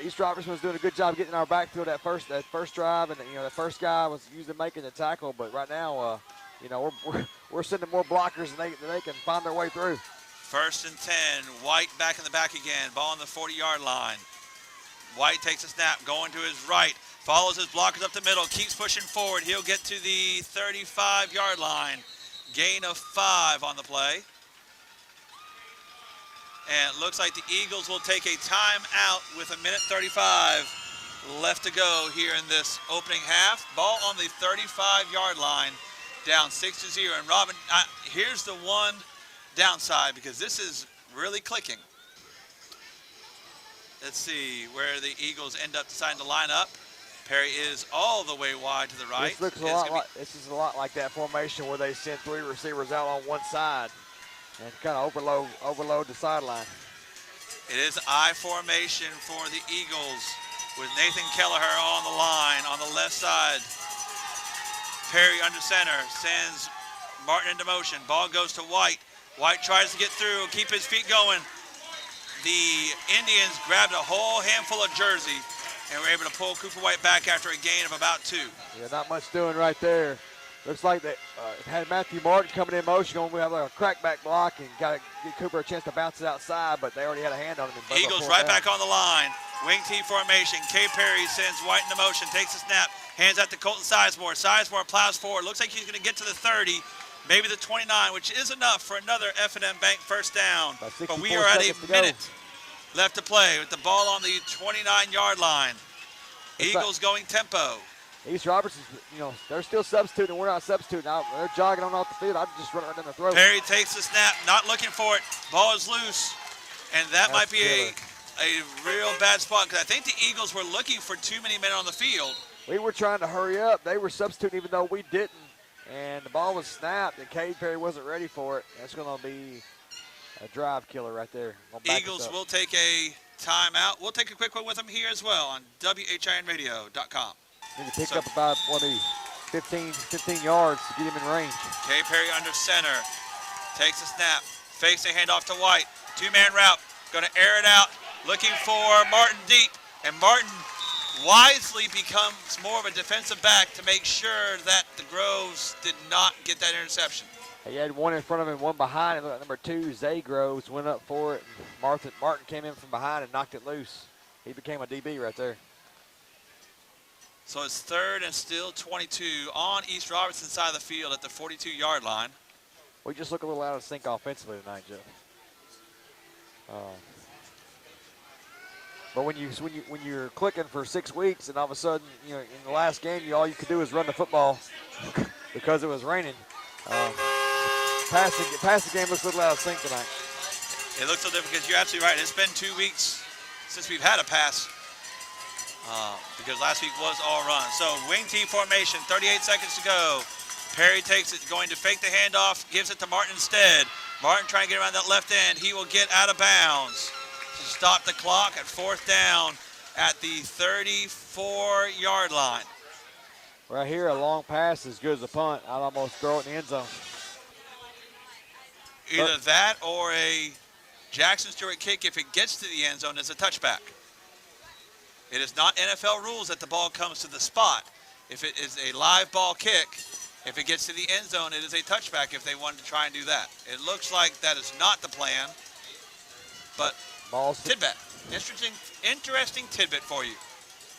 East Robertson was doing a good job getting in our backfield that first drive, and the first guy was usually making the tackle. But right now, we're sending more blockers than they can find their way through. 1st and 10. White back in the back again. Ball on the 40-yard line. White takes a snap, going to his right, follows his blockers up the middle, keeps pushing forward. He'll get to the 35-yard line. Gain of 5 on the play. And it looks like the Eagles will take a timeout with 1:35 left to go here in this opening half. Ball on the 35-yard line, down 6-0. And Robin, here's the one downside because this is really clicking. Let's see where the Eagles end up deciding to line up. Perry is all the way wide to the right. This is a lot like that formation where they send 3 receivers out on one side and kind of overload the sideline. It is I formation for the Eagles with Nathan Kelleher on the line on the left side. Perry under center, sends Martin into motion. Ball goes to White. White tries to get through, keep his feet going. The Indians grabbed a whole handful of jersey and were able to pull Cooper White back after a gain of about 2. Yeah, not much doing right there. Looks like they had Matthew Martin coming in motion. We have like a crackback block and got to give Cooper a chance to bounce it outside, but they already had a hand on him. Eagles right back on the line. Wing T formation. K. Perry sends White into motion, takes a snap, hands out to Colton Sizemore. Sizemore plows forward. Looks like he's going to get to the 30, maybe the 29, which is enough for another F&M Bank first down. But we are at a minute left to play with the ball on the 29-yard line. Eagles going tempo. East Robertson, they're still substituting. We're not substituting. They're jogging on off the field. I just run it right down the throat. Perry takes the snap, not looking for it. Ball is loose, and that might be a real bad spot because I think the Eagles were looking for too many men on the field. We were trying to hurry up. They were substituting even though we didn't, and the ball was snapped, and Cade Perry wasn't ready for it. That's going to be a drive killer right there. Eagles will take a timeout. We'll take a quick one with them here as well on WHINradio.com. Need to pick up about 15 yards to get him in range. K. Perry under center. Takes a snap. Fakes a handoff to White. 2-man route. Going to air it out. looking for Martin deep, and Martin wisely becomes more of a defensive back to make sure that the Groves did not get that interception. He had one in front of him, one behind him. Number 2, Zay Groves, went up for it. Martin came in from behind and knocked it loose. He became a DB right there. So it's 3rd and still 22 on East Robertson side of the field at the 42-yard line. We just look a little out of sync offensively tonight, Jeff. But when you're clicking for 6 weeks and all of a sudden, you know, in the last game, all you could do is run the football because it was raining. Passing game looks a little out of sync tonight. It looks a little different because you're absolutely right. It's been 2 weeks since we've had a pass because last week was all run. So wing T formation, 38 seconds to go. Perry takes it, going to fake the handoff, gives it to Martin instead. Martin trying to get around that left end. He will get out of bounds to stop the clock at 4th down at the 34-yard line. Right here, a long pass as good as a punt. I'd almost throw it in the end zone. Either that or a Jackson Stewart kick, if it gets to the end zone, is a touchback. It is not NFL rules that the ball comes to the spot. If it is a live ball kick, if it gets to the end zone, it is a touchback if they wanted to try and do that. It looks like that is not the plan, but tidbit. Interesting tidbit for you.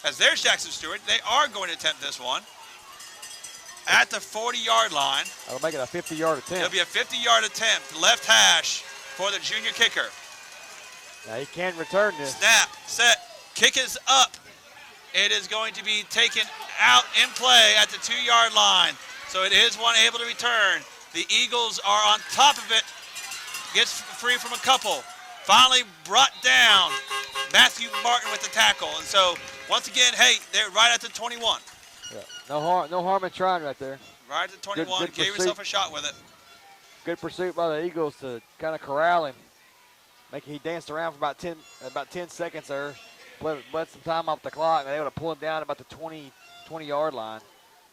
As there's Jackson Stewart, they are going to attempt this one at the 40-yard line. That'll make it a 50-yard attempt. It'll be a 50-yard attempt, left hash for the junior kicker. Now he can return this. Snap, set, kick is up. It is going to be taken out in play at the 2-yard line. So it is one able to return. The Eagles are on top of it. Gets free from a couple. Finally brought down. Matthew Martin with the tackle. And so once again, hey, they're right at the 21. Yeah. No harm in trying right there. Right at the 21. Good Gave yourself a shot with it. Good pursuit by the Eagles to kind of corral him. He danced around for about 10 seconds there. Bled some time off the clock. They were able to pull him down about the 20-yard line.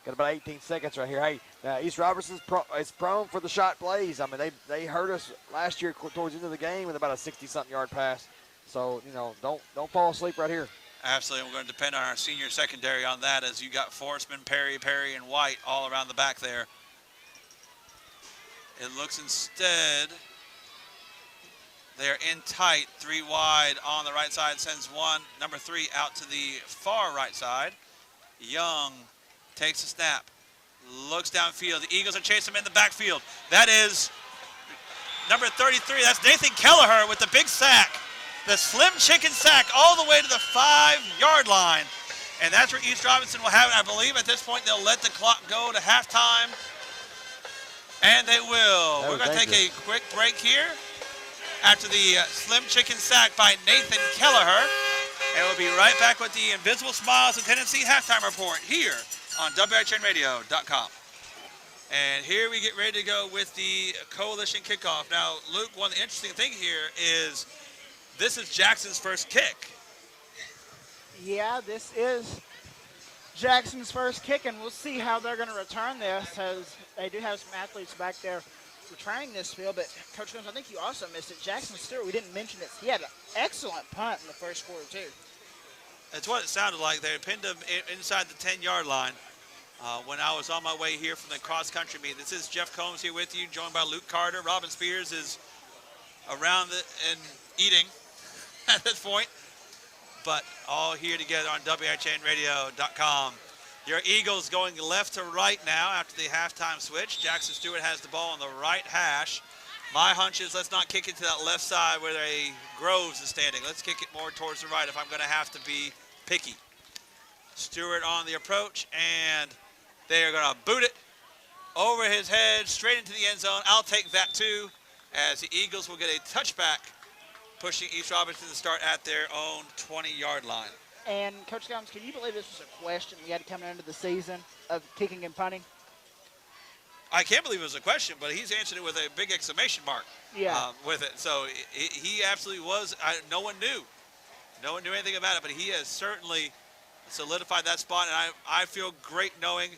Got about 18 seconds right here. Hey, now East Robertson's is prone for the shot plays. I mean, they hurt us last year towards the end of the game with about a 60-something yard pass. So, you know, don't fall asleep right here. Absolutely. We're going to depend on our senior secondary on that as you got Forsman, Perry, and White all around the back there. It looks instead they're in tight, 3 wide on the right side, sends number 3 out to the far right side. Young takes a snap, looks downfield. The Eagles are chasing him in the backfield. That is number 33. That's Nathan Kelleher with the big sack. The slim chicken sack all the way to the 5-yard line. And that's where East Robinson will have it. I believe at this point they'll let the clock go to halftime. And they will. We're going to take a quick break here after the slim chicken sack by Nathan Kelleher. And we'll be right back with the Invisible Smiles of Tennessee halftime report here on WHINradio.com. And here we get ready to go with the coalition kickoff. Now, Luke, one interesting thing here is this is Jackson's first kick. Yeah, this is Jackson's first kick, and we'll see how they're going to return this, as they do have some athletes back there returning this field. But, Coach Jones, I think you also missed it. Jackson Stewart, we didn't mention this. He had an excellent punt in the first quarter, too. That's what it sounded like. They pinned him inside the 10-yard line when I was on my way here from the cross-country meet. This is Jeff Combs here with you, joined by Luke Carter. Robin Spears is around and eating at this point, but all here together on WHINradio.com. Your Eagles going left to right now after the halftime switch. Jackson Stewart has the ball on the right hash. My hunch is let's not kick it to that left side where Groves is standing. Let's kick it more towards the right if I'm going to have to be picky. Stewart on the approach, and they are going to boot it over his head straight into the end zone. I'll take that too, as the Eagles will get a touchback, pushing East Robertson to start at their own 20-yard line. And, Coach Combs, can you believe this was a question we had coming into the season of kicking and punting? I can't believe it was a question, but he's answered it with a big exclamation mark with it. So he absolutely was. No one knew. No one knew anything about it, but he has certainly solidified that spot, and I feel great knowing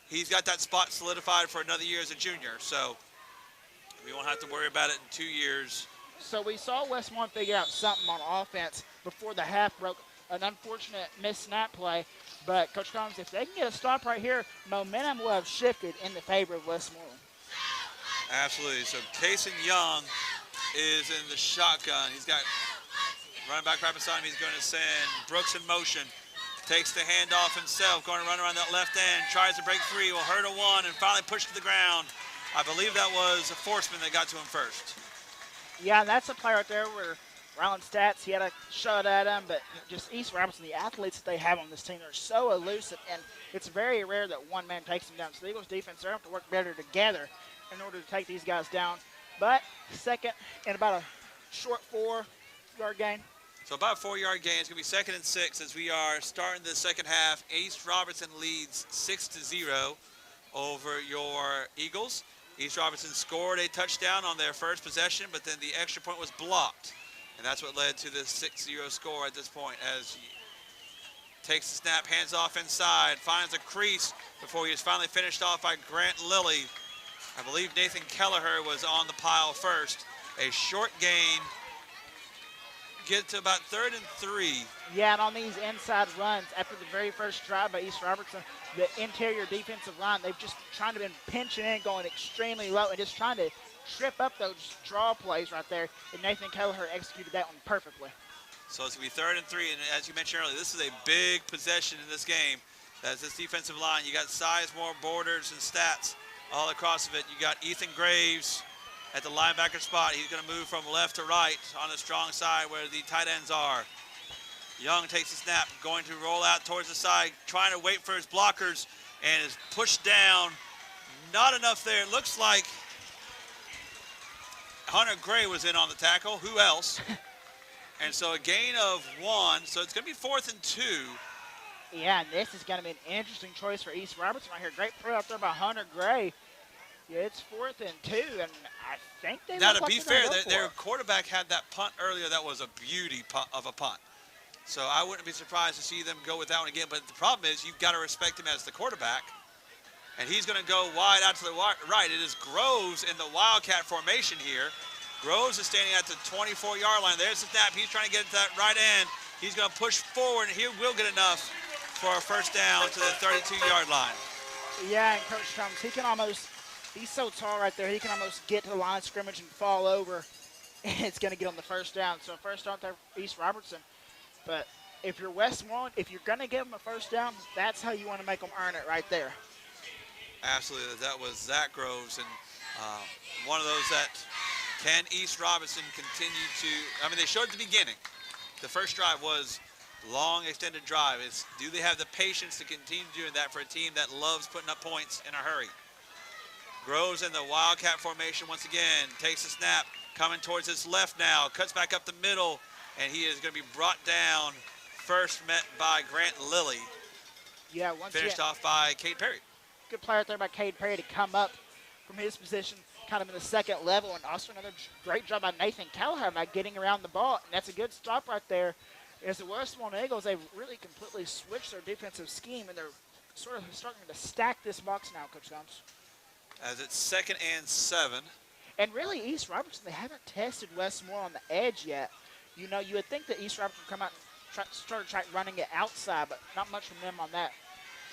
he's got that spot solidified for another year as a junior. So we won't have to worry about it in 2 years So we saw Westmoreland figure out something on offense before the half broke. An unfortunate missed snap play. But, Coach Combs, if they can get a stop right here, momentum will have shifted in the favor of Westmoreland. Absolutely. So Kason Young is in the shotgun. He's got running back right beside him. He's going to send Brooks in motion. Takes the handoff himself, going to run around that left end. Tries to break free, will hurt a one, and finally push to the ground. I believe that was a Forsman that got to him first. Yeah, and that's a play right there where Ryland Stats, he had a shot at him, but just East Robertson, the athletes that they have on this team, they're so elusive, and it's very rare that one man takes them down. So the Eagles defense, they have to work better together in order to take these guys down. But second and about a short 4-yard gain. So about a 4-yard gain. It's going to be 2nd and 6 as we are starting the second half. East Robertson leads 6-0 over your Eagles. East Robertson scored a touchdown on their first possession, but then the extra point was blocked. And that's what led to the 6-0 score at this point as he takes the snap, hands off inside, finds a crease before he is finally finished off by Grant Lilly. I believe Nathan Kelleher was on the pile first. A short gain. Get to about 3rd and 3. Yeah, and on these inside runs, after the very first drive by East Robertson, the interior defensive line, they've just trying to been pinching in, going extremely low, and just trying to trip up those draw plays right there, and Nathan Kelleher executed that one perfectly. So it's going to be 3rd and 3, and as you mentioned earlier, this is a big possession in this game. That's this defensive line. You got Sizemore, Borders, and Stats all across of it. You got Ethan Graves at the linebacker spot. He's going to move from left to right on the strong side where the tight ends are. Young takes the snap, going to roll out towards the side, trying to wait for his blockers, and is pushed down. Not enough there. It looks like Hunter Gray was in on the tackle. Who else? And so a gain of 1. So it's going to be 4th and 2. Yeah, and this is going to be an interesting choice for East Robertson right here. Great play out there by Hunter Gray. Yeah, it's 4th and 2, and I think they Now, look to like be they're fair, gonna go their for it. quarterback had that punt earlier. That was a beauty of a punt. So I wouldn't be surprised to see them go with that one again. But the problem is you've got to respect him as the quarterback. And he's going to go wide out to the right. It is Groves in the Wildcat formation here. Groves is standing at the 24-yard line. There's the snap. He's trying to get it to that right end. He's going to push forward, and he will get enough for a first down to the 32-yard line. Yeah, and Coach Thomas, he can almost, he's so tall right there, he can almost get to the line of scrimmage and fall over, and it's going to get on the first down. So first down there for East Robertson. But if you're Westmoreland, if you're going to give them a first down, that's how you want to make them earn it right there. Absolutely. That was Zach Groves, and one of those that can East Robertson continue to, I mean, they showed at the beginning. The first drive was long extended drive. Do they have the patience to continue doing that for a team that loves putting up points in a hurry? Groves in the Wildcat formation once again, takes the snap, coming towards his left now, cuts back up the middle, and he is going to be brought down, first met by Grant Lilly. Yeah, once finished again, off by Cade Perry. good play right there by Cade Perry to come up from his position, kind of in the second level, and also another great job by Nathan Kelleher by getting around the ball, and that's a good stop right there. As the Westmoreland Eagles, they've really completely switched their defensive scheme, and they're sort of starting to stack this box now, Coach Gomes. As it's 2nd and 7. And really, East Robertson, they haven't tested Westmoreland on the edge yet. You know, you would think that East Robertson would come out and start running it outside, but not much from them on that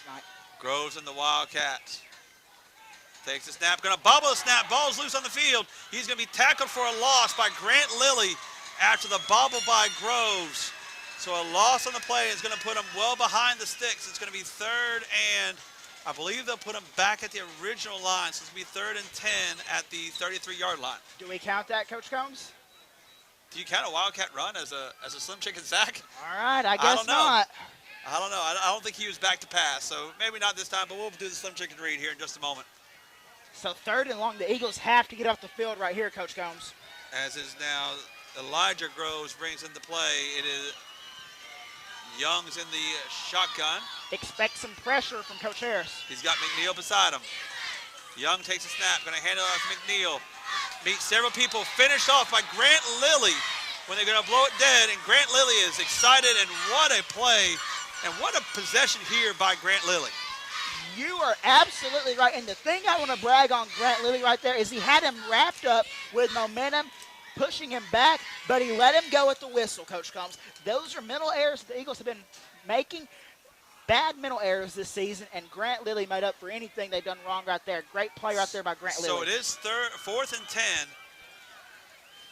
tonight. Groves in the Wildcats. Takes the snap, going to bobble the snap. Ball's loose on the field. He's going to be tackled for a loss by Grant Lilly after the bobble by Groves. So a loss on the play is going to put him well behind the sticks. It's going to be 3rd and, I believe they'll put him back at the original line. So it's going to be 3rd and 10 at the 33-yard line. Do we count that, Coach Combs? Do you count a Wildcat run as a slim chicken sack? All right, I guess not. I don't know. I don't think he was back to pass, so maybe not this time, but we'll do the slim chicken read here in just a moment. So 3rd and long, the Eagles have to get off the field right here, Coach Combs. As is now Elijah Groves brings into play. It is Young's in the shotgun. Expect some pressure from Coach Harris. He's got McNeil beside him. Young takes a snap, going to hand it off to McNeil. Meets several people, finished off by Grant Lilly when they're going to blow it dead. And Grant Lilly is excited, and what a play and what a possession here by Grant Lilly. You are absolutely right. And the thing I want to brag on Grant Lilly right there is he had him wrapped up with momentum. pushing him back, but he let him go at the whistle, Coach Combs. Those are mental errors the Eagles have been making. Bad mental errors this season, and Grant Lilly made up for anything they've done wrong right there. Great play right there by Grant Lilly. So it is 4th and 10.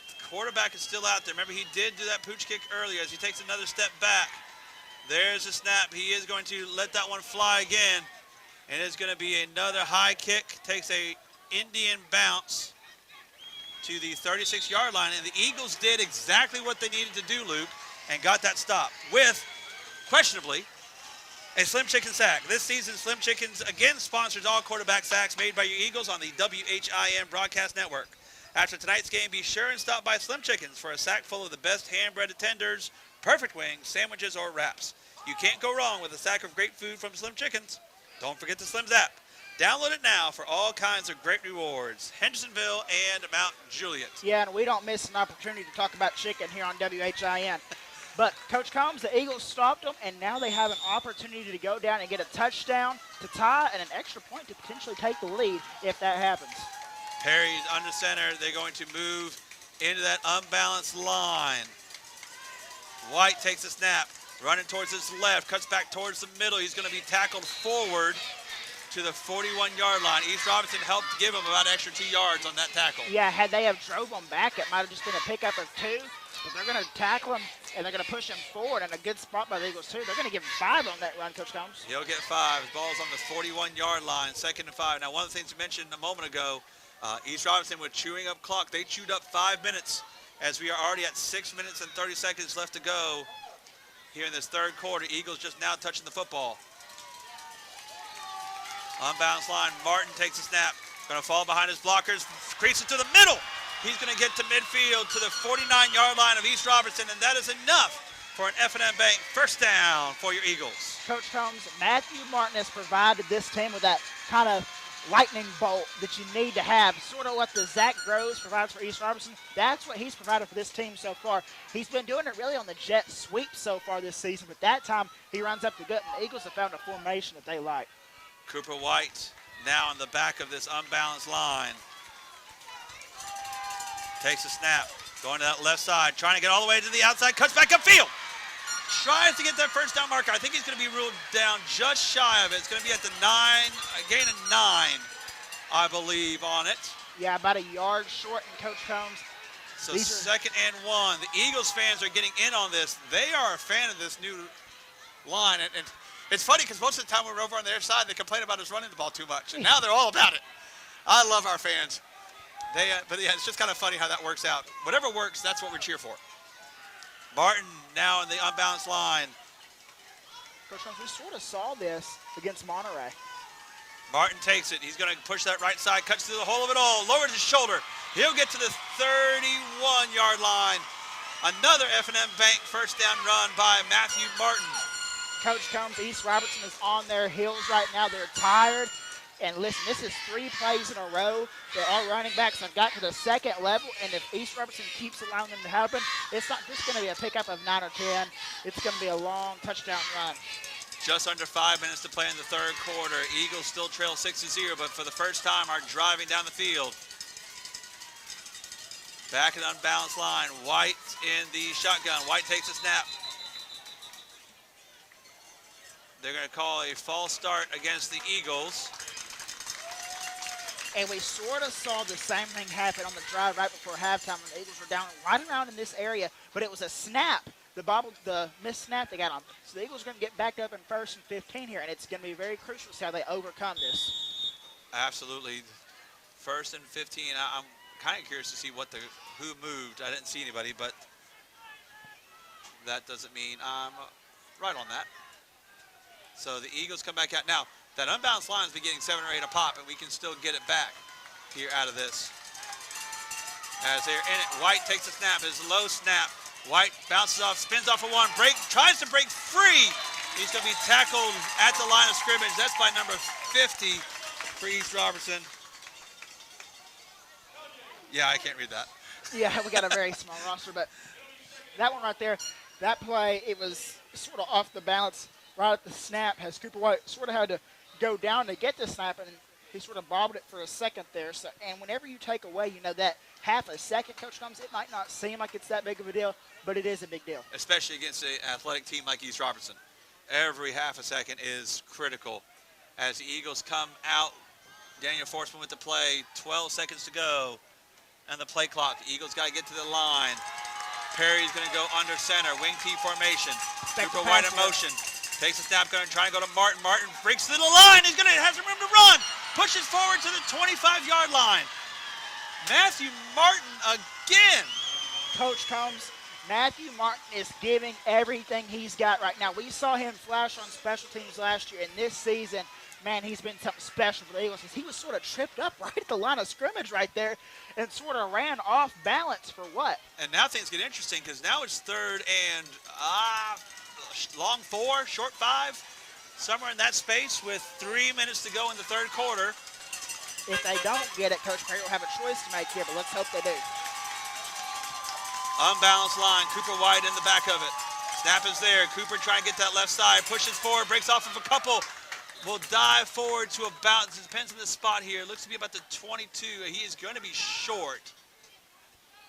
The quarterback is still out there. Remember, he did do that pooch kick earlier as he takes another step back. There's a snap. He is going to let that one fly again, and it's going to be another high kick. Takes a Indian bounce to the 36-yard line, and the Eagles did exactly what they needed to do, Luke, and got that stop with, questionably, a Slim Chicken sack. This season, Slim Chickens again sponsors all quarterback sacks made by your Eagles on the WHIN broadcast network. After tonight's game, be sure and stop by Slim Chickens for a sack full of the best hand-breaded tenders, perfect wings, sandwiches, or wraps. You can't go wrong with a sack of great food from Slim Chickens. Don't forget the Slim's app. Download it now for all kinds of great rewards. Hendersonville and Mount Juliet. Yeah, and we don't miss an opportunity to talk about chicken here on WHIN. But, Coach Combs, the Eagles stopped them, and now they have an opportunity to go down and get a touchdown to tie and an extra point to potentially take the lead if that happens. Perry's under center. They're going to move into that unbalanced line. White takes a snap, running towards his left, cuts back towards the middle. He's going to be tackled forward to the 41-yard line. East Robertson helped give him about an extra 2 yards on that tackle. Yeah, had they have drove him back, it might have just been a pickup of 2. But they're going to tackle him, and they're going to push him forward, and a good spot by the Eagles, too. They're going to give him 5 on that run, Coach Combs. He'll get 5. His ball's on the 41-yard line, 2nd and 5. Now, one of the things you mentioned a moment ago, East Robertson with chewing up clock. They chewed up 5 minutes as we are already at 6 minutes and 30 seconds left to go here in this third quarter. Eagles just now touching the football. Unbalanced line, Martin takes a snap. Going to fall behind his blockers, creases to the middle. He's going to get to midfield to the 49-yard line of East Robertson, and that is enough for an F&M Bank first down for your Eagles. Coach Combs, Matthew Martin has provided this team with that kind of lightning bolt that you need to have, sort of what the Zach Groves provides for East Robertson. That's what he's provided for this team so far. He's been doing it really on the jet sweep so far this season, but that time he runs up the gut, and the Eagles have found a formation that they like. Cooper White now in the back of this unbalanced line. Takes a snap, going to that left side, trying to get all the way to the outside, cuts back upfield. Tries to get that first down marker. I think he's going to be ruled down just shy of it. It's going to be at the 9, a gain of 9, I believe, on it. Yeah, about a yard short, and Coach Combs. So 2nd and 1. The Eagles fans are getting in on this. They are a fan of this new line. And it's funny because most of the time we're over on their side, they complain about us running the ball too much. And now they're all about it. I love our fans. But yeah, it's just kind of funny how that works out. Whatever works, that's what we cheer for. Martin now in the unbalanced line. Coach Combs, we sort of saw this against Monterey. Martin takes it. He's going to push that right side, cuts through the whole of it all, lowers his shoulder. He'll get to the 31-yard line. Another F&M Bank first down run by Matthew Martin. Coach Combs, East Robertson is on their heels right now. They're tired. And listen, this is 3 plays in a row that our running backs have got to the second level. And if East Robertson keeps allowing them to happen, it's not just going to be a pickup of 9 or 10. It's going to be a long touchdown run. Just under 5 minutes to play in the third quarter. Eagles still trail 6-0, but for the first time are driving down the field. Back in unbalanced line. White in the shotgun. White takes a snap. They're going to call a false start against the Eagles. And we sort of saw the same thing happen on the drive right before halftime when the Eagles were down right around in this area, but it was a snap. The missed snap they got on. So the Eagles are going to get back up in 1st and 15 here, and it's going to be very crucial to see how they overcome this. Absolutely. 1st and 15. I'm kind of curious to see who moved. I didn't see anybody, but that doesn't mean I'm right on that. So the Eagles come back out. Now, that unbalanced line has been getting 7 or 8 a pop, and we can still get it back here out of this. As they're in it, White takes a snap. It's a low snap. White bounces off, spins off of one, tries to break free. He's going to be tackled at the line of scrimmage. That's by number 50 for East Robertson. Yeah, I can't read that. Yeah, we got a very small roster, but that one right there, that play, it was sort of off the balance right at the snap, as Cooper White sort of had to go down to get the snap, and He sort of bobbled it for a second there. So, and whenever you take away, that half a second, Coach Combs, it might not seem like it's that big of a deal, but it is a big deal. Especially against an athletic team like East Robertson. Every half a second is critical. As the Eagles come out, Daniel Forsman with the play, 12 seconds to go, and the play clock. The Eagles got to get to the line. Perry's going to go under center, wing T formation. Cooper White in motion. Takes a snap, going to try and go to Martin. Martin breaks through the line. He's going to has room to run. Pushes forward to the 25-yard line. Matthew Martin again. Coach Combs, Matthew Martin is giving everything he's got right now. We saw him flash on special teams last year, and this season, man, he's been something special for the Eagles. He was sort of tripped up right at the line of scrimmage right there and sort of ran off balance for what? And now things get interesting because now it's 3rd and long 4, short 5, somewhere in that space with 3 minutes to go in the 3rd quarter. If they don't get it, Coach Perry will have a choice to make here, but let's hope they do. Unbalanced line, Cooper White in the back of it. Snap is there, Cooper trying to get that left side, pushes forward, breaks off of a couple. Will dive forward to about, it depends on the spot here, looks to be about the 22. He is going to be short.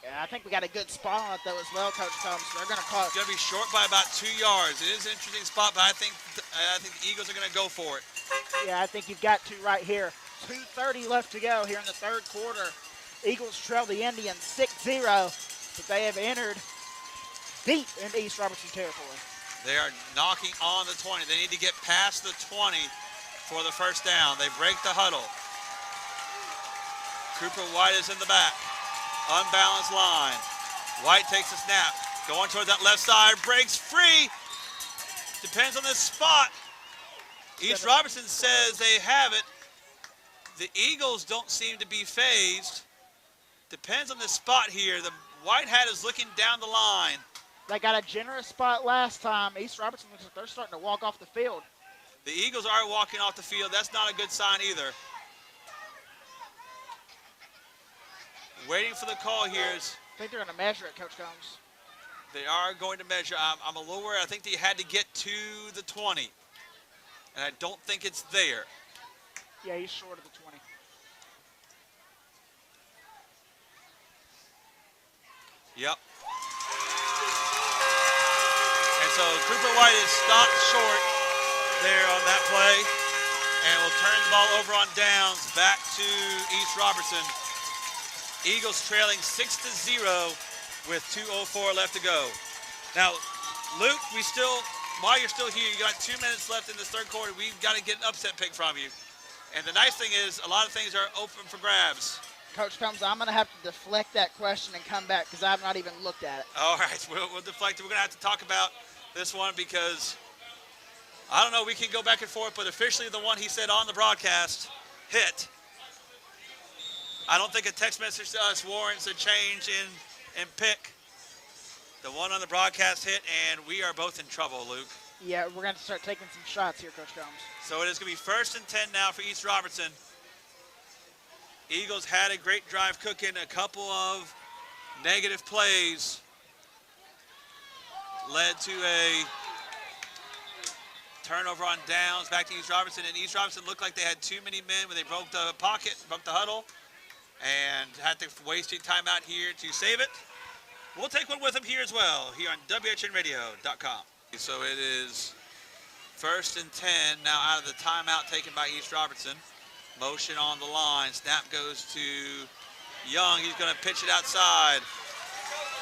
Yeah, I think we got a good spot on it, though, as well, Coach Combs. They're going to call it. It's going to be short by about 2 yards. It is an interesting spot, but I think the Eagles are going to go for it. Yeah, I think you've got to right here. 2:30 left to go here in the 3rd quarter. Eagles trail the Indians 6-0, but they have entered deep into East Robertson territory. They are knocking on the 20. They need to get past the 20 for the first down. They break the huddle. Cooper White is in the back. Unbalanced line. White takes a snap. Going toward that left side. Breaks free. Depends on the spot. East Robertson says they have it. The Eagles don't seem to be phased. Depends on the spot here. The white hat is looking down the line. They got a generous spot last time. East Robertson looks like they're starting to walk off the field. The Eagles are walking off the field. That's not a good sign either. Waiting for the call here. I think they're going to measure it, Coach Combs. They are going to measure. I'm a little worried. I think they had to get to the 20. And I don't think it's there. Yeah, he's short of the 20. Yep. And so Cooper White is stopped short there on that play. And will turn the ball over on downs back to East Robertson. Eagles trailing 6-0 with 2:04 left to go. Now, Luke, while you're still here, you got 2 minutes left in this 3rd quarter. We've got to get an upset pick from you. And the nice thing is a lot of things are open for grabs. Coach Combs, I'm going to have to deflect that question and come back because I've not even looked at it. All right, we'll deflect it. We're going to have to talk about this one because, I don't know, we can go back and forth, but officially the one he said on the broadcast hit. I don't think a text message to us warrants a change in pick. The one on the broadcast hit, and we are both in trouble, Luke. Yeah, we're going to start taking some shots here, Coach Combs. So it is going to be 1st and 10 now for East Robertson. Eagles had a great drive cooking, a couple of negative plays led to a turnover on downs back to East Robertson, and East Robertson looked like they had too many men when they broke the pocket, broke the huddle, and had to waste a timeout here to save it. We'll take one with them here as well, here on WHNradio.com. So it is 1st and 10 now out of the timeout taken by East Robertson. Motion on the line. Snap goes to Young. He's going to pitch it outside.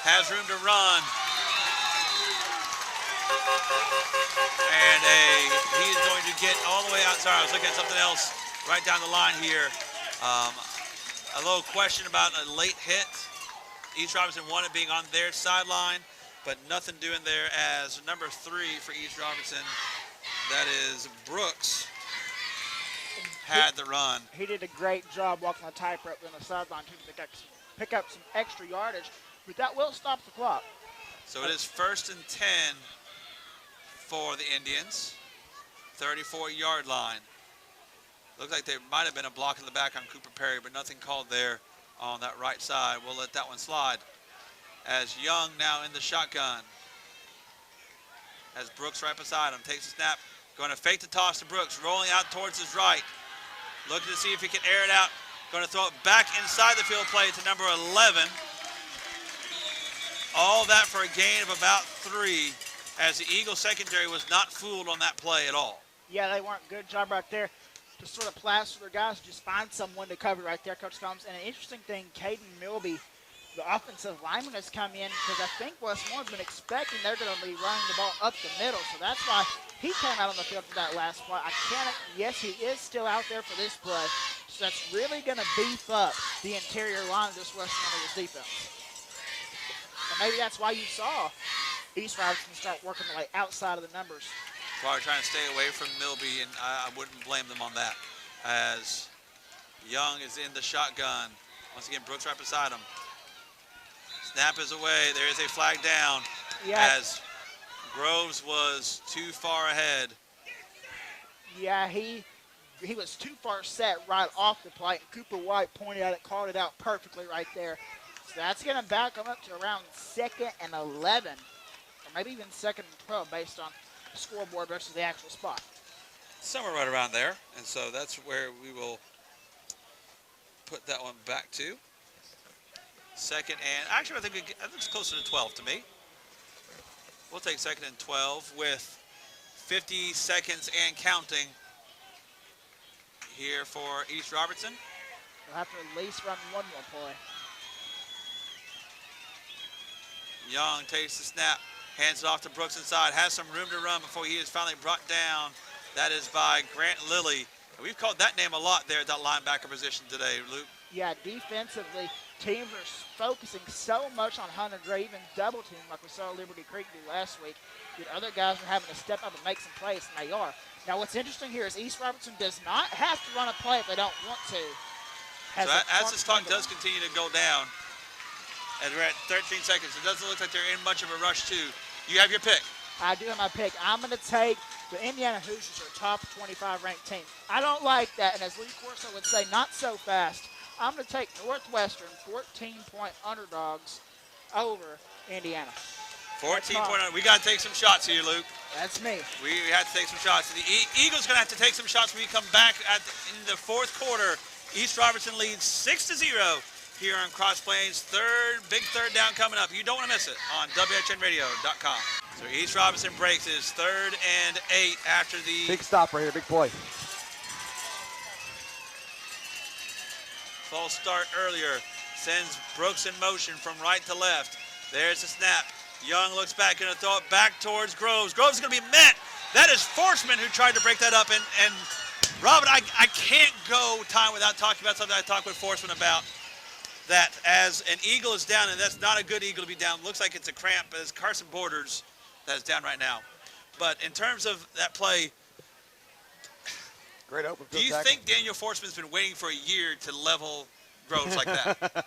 Has room to run. And he is going to get all the way outside. I was looking at something else right down the line here. A little question about a late hit. East Robertson wanted being on their sideline, but nothing doing there as number 3 for East Robertson. That is Brooks. Had the run. He did a great job walking the tightrope on the sideline to pick up some extra yardage, but that will stop the clock. So it is 1st and 10 for the Indians. 34-yard line. Looks like there might have been a block in the back on Cooper Perry, but nothing called there on that right side. We'll let that one slide. As Young now in the shotgun. As Brooks right beside him. Takes a snap. Going to fake the toss to Brooks. Rolling out towards his right. Looking to see if he can air it out. Going to throw it back inside the field play to number 11. All that for a gain of about 3, as the Eagle secondary was not fooled on that play at all. Yeah, they weren't. Good job right there to sort of plaster their guys, just find someone to cover right there, Coach Combs. And an interesting thing, Caden Milby, the offensive lineman, has come in because I think Westmoreland's been expecting they're going to be running the ball up the middle. So that's why he came out on the field for that last play. Yes, he is still out there for this play. So that's really going to beef up the interior line of this Westmoreland Eagles defense. And maybe that's why you saw East Robertson start working the way outside of the numbers. Probably trying to stay away from Milby, and I wouldn't blame them on that. As Young is in the shotgun. Once again, Brooks right beside him. Snap is away. There is a flag down, as Groves was too far ahead. Yeah, he was too far set right off the plate. Cooper White pointed at it, called it out perfectly right there. So that's going to back him up to around 2nd and 11, or maybe even 2nd and 12 based on the scoreboard versus the actual spot. Somewhere right around there, and so that's where we will put that one back to. 2nd and, actually I think it's closer to 12 to me. We'll take 2nd and 12 with 50 seconds and counting here for East Robertson. They'll have to at least run one more play. Young takes the snap, hands it off to Brooks inside, has some room to run before he is finally brought down. That is by Grant Lilly. And we've called that name a lot there at that linebacker position today, Luke. Yeah, defensively, teams are focusing so much on Hunter Gray, even double team like we saw Liberty Creek do last week. The other guys are having to step up and make some plays, and they are. Now, what's interesting here is East Robertson does not have to run a play if they don't want to. So as this clock does continue to go down, and we're at 13 seconds, it doesn't look like they're in much of a rush, too. You have your pick. I do have my pick. I'm going to take the Indiana Hoosiers, our top 25 ranked team. I don't like that, and as Lee Corso would say, not so fast. I'm going to take Northwestern 14-point underdogs over Indiana. 14-point. We got to take some shots here, Luke. That's me. We have to take some shots. The Eagles going to have to take some shots when we come back in the 4th quarter. East Robertson leads 6-0 here on Cross Plains. Big third down coming up. You don't want to miss it on WHINradio.com. So East Robertson breaks his 3rd and 8 after the big stop right here, big play. False start earlier. Sends Brooks in motion from right to left. There's the snap. Young looks back, going to throw it back towards Groves. Groves is going to be met. That is Forsman who tried to break that up. And Robin, I can't go time without talking about something I talked with Forsman about. That as an Eagle is down, and that's not a good Eagle to be down. Looks like it's a cramp, but it's Carson Borders that is down right now. But in terms of that play, great open. Do you think Daniel Forsman's been waiting for a year to level Groves like that?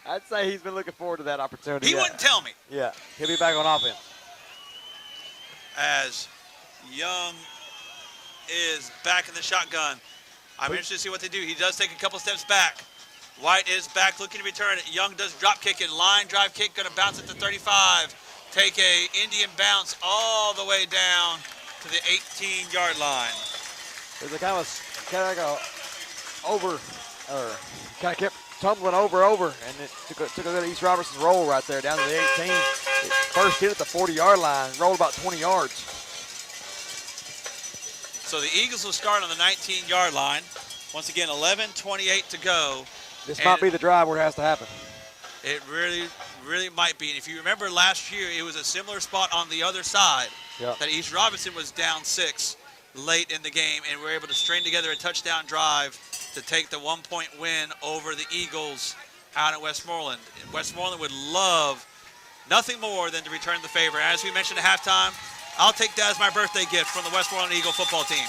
I'd say he's been looking forward to that opportunity. He wouldn't tell me. Yeah, he'll be back on offense. As Young is back in the shotgun. I'm interested to see what they do. He does take a couple steps back. White is back looking to return it. Young does drop kick and line drive kick, going to bounce it to 35. Take a Indian bounce all the way down to the 18-yard line. There's a kind of kept tumbling over, and it took a good East Robertson's roll right there down to the 18. It first hit at the 40-yard line, rolled about 20 yards. So the Eagles will start on the 19-yard line. Once again, 11:28 to go. This might be the drive where it has to happen. It really might be. And if you remember last year, it was a similar spot on the other side that East Robertson was down 6 late in the game, and we're able to string together a touchdown drive to take the 1-point win over the Eagles out at Westmoreland. And Westmoreland would love nothing more than to return the favor. As we mentioned at halftime, I'll take that as my birthday gift from the Westmoreland Eagle football team.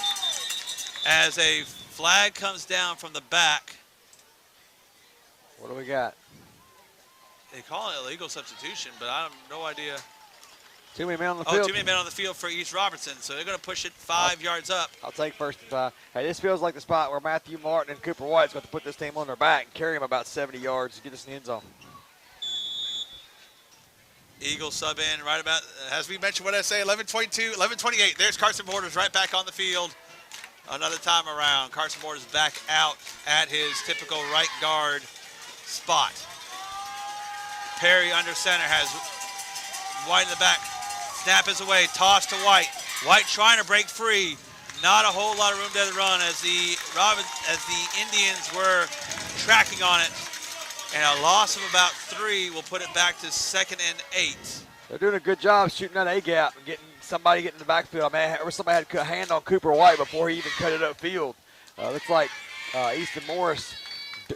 As a flag comes down from the back. What do we got? They call it illegal substitution, but I have no idea. Too many men on the field. Too many men on the field for East Robertson, so they're going to push it 5 yards up. I'll take 1st and 5. Hey, this feels like the spot where Matthew Martin and Cooper White's going to put this team on their back and carry them about 70 yards to get us in the end zone. Eagles sub in right about, as we mentioned, what did I say, 11:22, 11:28. There's Carson Borders right back on the field another time around. Carson Moore is back out at his typical right guard spot. Perry under center has White in the back. Snap is away, toss to White. White trying to break free. Not a whole lot of room there to run as the Indians were tracking on it. And a loss of about 3 will put it back to 2nd and 8. They're doing a good job shooting that A-gap and getting somebody getting in the backfield. I mean, somebody had a hand on Cooper White before he even cut it upfield. Looks like Easton Morris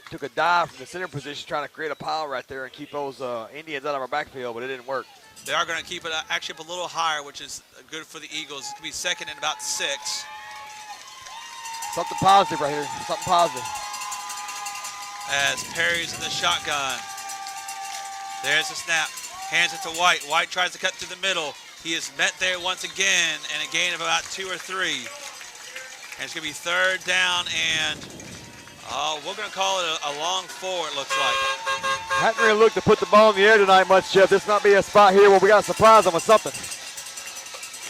took a dive from the center position trying to create a pile right there and keep those Indians out of our backfield, but it didn't work. They are going to keep it actually up a little higher, which is good for the Eagles. It's going to be 2nd and about 6. Something positive right here, something positive. As Perry's in the shotgun. There's the snap. Hands it to White. White tries to cut through the middle. He is met there once again, and a gain of about 2 or 3. And it's going to be 3rd down, and we're going to call it a long 4, it looks like. Hadn't really looked to put the ball in the air tonight much, Jeff. This might be a spot here where we got to surprise them with something.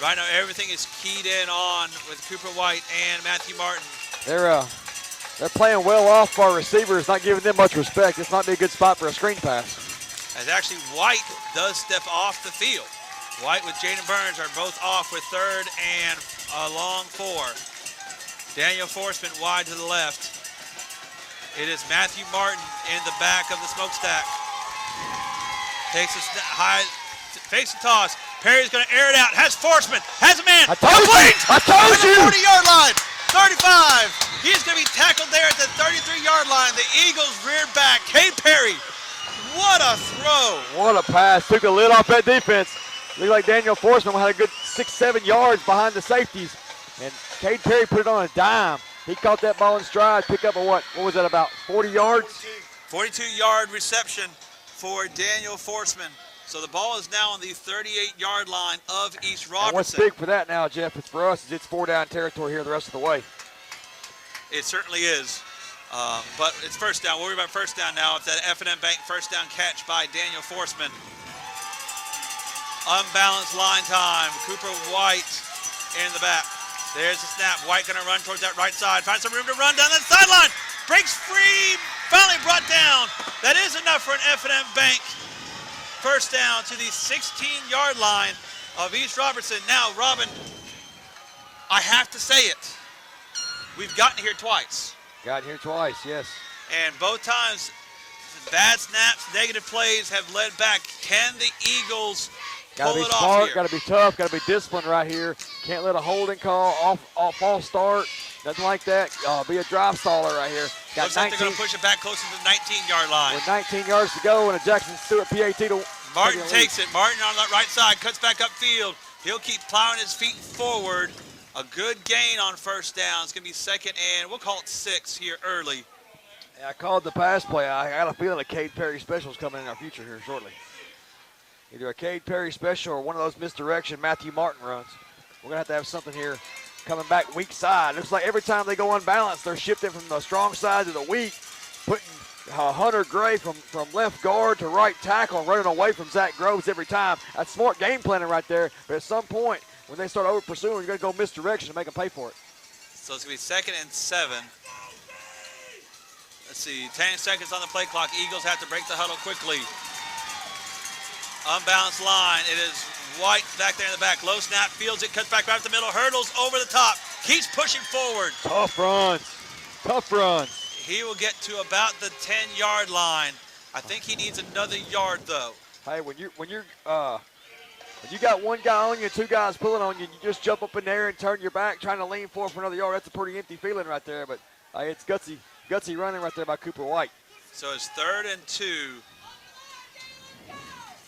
Right now, everything is keyed in on with Cooper White and Matthew Martin. They're playing well off our receivers, not giving them much respect. This might be a good spot for a screen pass. As actually White does step off the field. White with Jaden Burns are both off with 3rd and a long 4. Daniel Forsman wide to the left. It is Matthew Martin in the back of the smokestack. Takes a high, fakes the toss. Perry's going to air it out. Has Forsman. Has a man. I told you. 40-yard line. 35. He's going to be tackled there at the 33-yard line. The Eagles rear back. Cade Perry. What a throw. What a pass. Took the lid off that defense. Looked like Daniel Forsman had a good 6-7 yards behind the safeties. And Cade Perry put it on a dime. He caught that ball in stride, pick up a what was that, about 40 yards? 42-yard reception for Daniel Forsman. So the ball is now on the 38-yard line of East Robertson. And what's big for that now, Jeff, it's for us, is it's 4-down territory here the rest of the way. It certainly is. But it's first down. We'll worry about first down now. It's that F&M Bank first down catch by Daniel Forsman. Unbalanced line time. Cooper White in the back. There's the snap. White going to run towards that right side. Finds some room to run down that sideline. Breaks free. Finally brought down. That is enough for an F&M Bank. First down to the 16-yard line of East Robertson. Now, Robin, I have to say it. We've gotten here twice. Gotten here twice, yes. And both times, bad snaps, negative plays have led back. Can the Eagles pull it off here? Got to be tough, got to be disciplined right here. Can't let a holding call, false start, nothing like that. Be a drive staller right here. Got Looks like they're going to push it back closer to the 19-yard line. With 19 yards to go and a Jackson Stewart PAT to Martin takes it. Martin on that right side, cuts back upfield. He'll keep plowing his feet forward. A good gain on first down. It's going to be 2nd and we'll call it 6 here early. Yeah, I called the pass play. I got a feeling a Cade Perry special is coming in our future here shortly. Either a Cade Perry special or one of those misdirection Matthew Martin runs. We're going to have something here coming back weak side. Looks like every time they go unbalanced, they're shifting from the strong side to the weak, putting Hunter Gray from left guard to right tackle, running away from Zach Groves every time. That's smart game planning right there. But at some point, when they start over pursuing, you're going to go misdirection and make them pay for it. So it's going to be 2nd and 7. Let's see, 10 seconds on the play clock. Eagles have to break the huddle quickly. Unbalanced line. It is White back there in the back. Low snap, fields it, cuts back right up the middle, hurdles over the top, keeps pushing forward. Tough runs. Tough runs. He will get to about the 10-yard line. I think he needs another yard, though. Hey, when you got one guy on you and 2 guys pulling on you, you just jump up in there and turn your back, trying to lean forward for another yard. That's a pretty empty feeling right there, but it's gutsy running right there by Cooper White. So it's 3rd and 2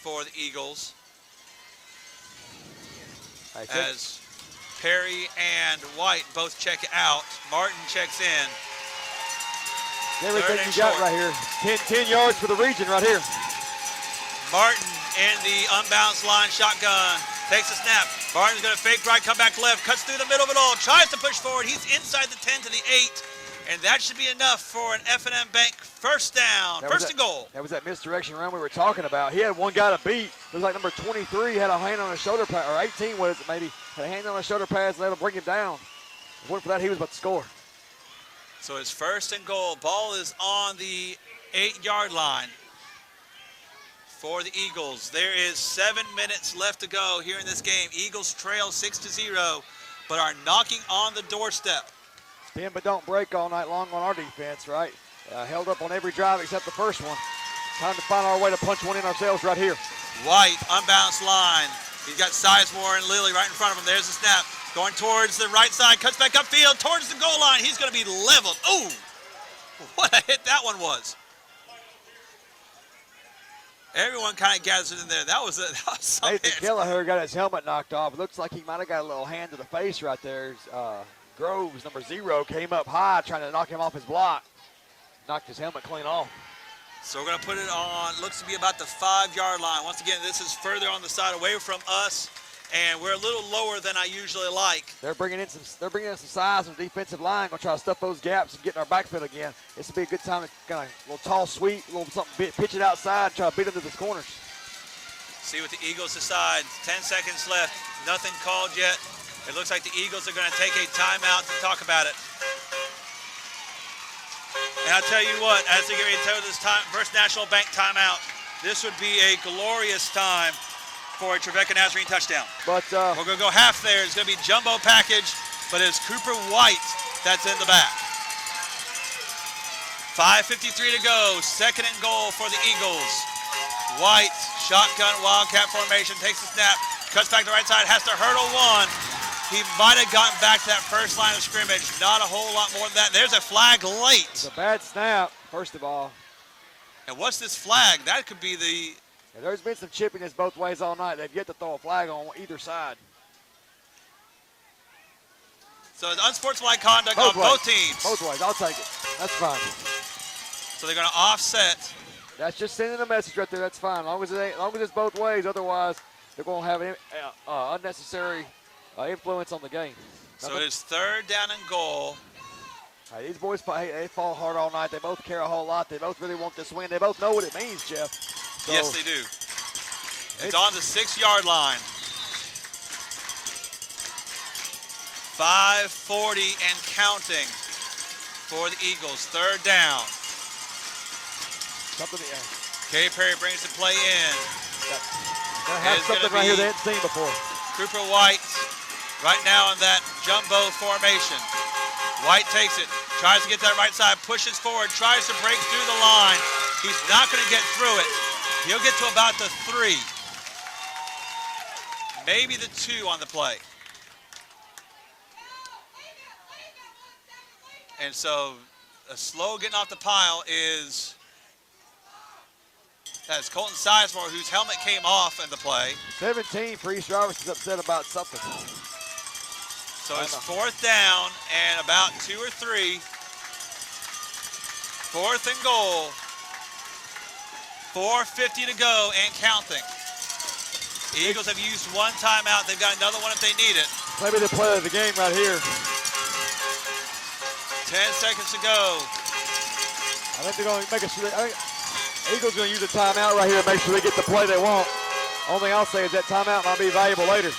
for the Eagles. As Perry and White both check out. Martin checks in. Everything you got right here. 10 yards for the region right here. Martin in the unbalanced line shotgun. Takes a snap. Martin's going to fake right, come back left, cuts through the middle of it all, tries to push forward. He's inside the 10 to the 8. And that should be enough for an F&M Bank first down, first and goal. That was that misdirection run we were talking about. He had one guy to beat. It was like number 23 had a hand on his shoulder pad, or 18 was it maybe, had a hand on his shoulder pads and let him bring him down. If it weren't for that, he was about to score. So it's 1st and goal. Ball is on the 8-yard line for the Eagles. There is 7 minutes left to go here in this game. Eagles trail 6-0, but are knocking on the doorstep. Spin but don't break all night long on our defense, right? Held up on every drive except the first one. Time to find our way to punch one in ourselves right here. White, unbalanced line. He's got Sizemore and Lilly right in front of him. There's the snap. Going towards the right side, cuts back upfield towards the goal line. He's going to be leveled. Ooh, what a hit that one was. Everyone kind of gathered in there. That was some Nathan hit. Kelleher got his helmet knocked off. It looks like he might have got a little hand to the face right there. Groves, number 0, came up high trying to knock him off his block. Knocked his helmet clean off. So we're going to put it on, looks to be about the 5-yard line. Once again, this is further on the side away from us, and we're a little lower than I usually like. They're bringing in some size on the defensive line. Gonna try to stuff those gaps and get in our backfield again. This will be a good time to kind of a little tall sweep, a little something, pitch it outside, try to beat them to the corners. See what the Eagles decide. 10 seconds left, nothing called yet. It looks like the Eagles are going to take a timeout to talk about it. And I'll tell you what, as they get ready to tell this First National Bank timeout, this would be a glorious time for a Trevecca Nazarene touchdown. But we're going to go half there. It's going to be jumbo package, but it's Cooper White that's in the back. 5:53 to go, 2nd and goal for the Eagles. White, shotgun, wildcat formation, takes the snap, cuts back to the right side, has to hurdle one. He might have gotten back to that first line of scrimmage. Not a whole lot more than that. There's a flag late. It's a bad snap, first of all. And what's this flag? That could be the... Yeah, there's been some chippiness both ways all night. They've yet to throw a flag on either side. So it's unsportsmanlike conduct on both teams. Both ways, I'll take it. That's fine. So they're going to offset. That's just sending a message right there. That's fine. As long as it's both ways. Otherwise, they're going to have unnecessary influence on the game. So it's 3rd down and goal. Hey, these boys, they fall hard all night. They both care a whole lot. They both really want this win. They both know what it means, Jeff. So, yes, they do. It's on the 6-yard line. 5:40 and counting for the Eagles. 3rd down. K. Perry brings the play in. Gonna have something right here they hadn't seen before. Cooper White right now in that jumbo formation. White takes it, tries to get that right side, pushes forward, tries to break through the line. He's not going to get through it. He'll get to about the 3. Maybe the 2 on the play. And so a slow getting off the pile is... That's Colton Sizemore, whose helmet came off in the play. 17 for East Robertson's upset about something. So it's 4th down and about 2 or 3. 4th and goal. 4:50 to go and counting. The Eagles have used 1 timeout. They've got another one if they need it. Maybe the play of the game right here. 10 seconds to go. I think they're going to make sure. Eagles going to use a timeout right here and make sure they get the play they want. Only thing I'll say is that timeout might be valuable later.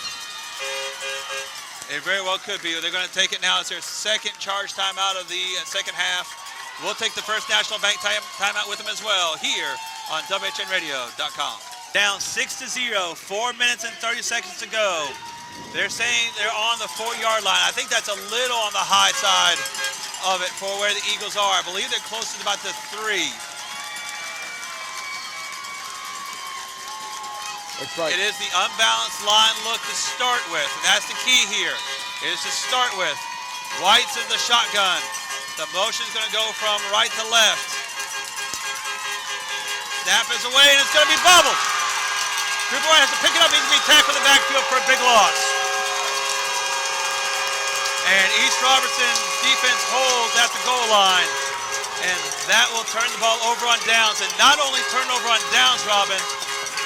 It very well could be. They're going to take it now. It's their 2nd charge timeout of the 2nd half. We'll take the First National Bank timeout with them as well here on WHINradio.com. Down 6-0, 4 minutes and 30 seconds to go. They're saying they're on the 4-yard line. I think that's a little on the high side of it for where the Eagles are. I believe they're close to about the 3. Right. It is the unbalanced line look to start with, and that's the key here, is to start with. White's in the shotgun. The motion's going to go from right to left. Snap is away, and it's going to be bubbled. Cooper White has to pick it up. He's going to be tackled in the backfield for a big loss. And East Robertson's defense holds at the goal line, and that will turn the ball over on downs. And not only turn over on downs, Robin,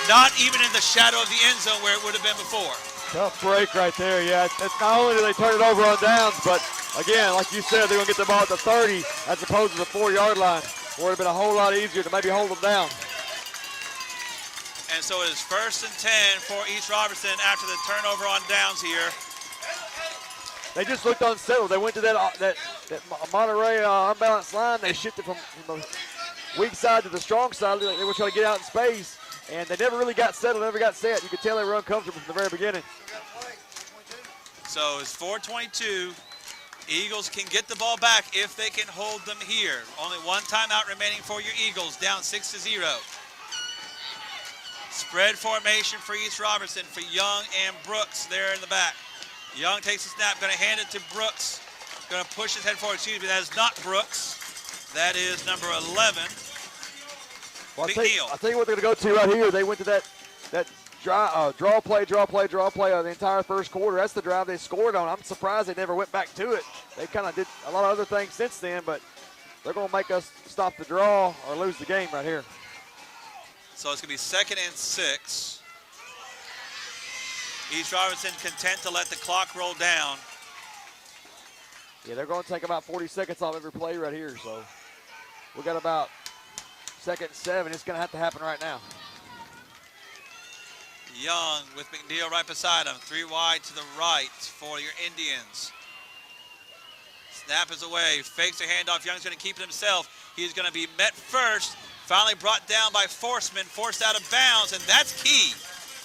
not even in the shadow of the end zone where it would have been before. Tough break right there, yeah. It's not only do they turn it over on downs, but again, like you said, they're going to get the ball at the 30 as opposed to the 4-yard line, where it would have been a whole lot easier to maybe hold them down. And so it is 1st and 10 for East Robertson after the turnover on downs here. They just looked unsettled. They went to that Monterey unbalanced line. They shifted from the weak side to the strong side. They were trying to get out in space, and they never really got settled, never got set. You could tell they were uncomfortable from the very beginning. So it's 4:22. Eagles can get the ball back if they can hold them here. Only one timeout remaining for your Eagles, down 6-0. Spread formation for East Robertson for Young and Brooks there in the back. Young takes the snap, going to hand it to Brooks. Going to push his head forward. Excuse me, that is not Brooks. That is number 11. Well, I tell you what they're going to go to right here. They went to that draw play the entire first quarter. That's the drive they scored on. I'm surprised they never went back to it. They kind of did a lot of other things since then, but they're going to make us stop the draw or lose the game right here. So it's going to be 2nd and 6. East Robertson content to let the clock roll down. Yeah, they're going to take about 40 seconds off every play right here. So we got about 2nd and 7. It's going to have to happen right now. Young with McNeil right beside him. 3 wide to the right for your Indians. Snap is away. Fakes a handoff. Young's going to keep it himself. He's going to be met first. Finally brought down by Forsman. Forced out of bounds. And that's key,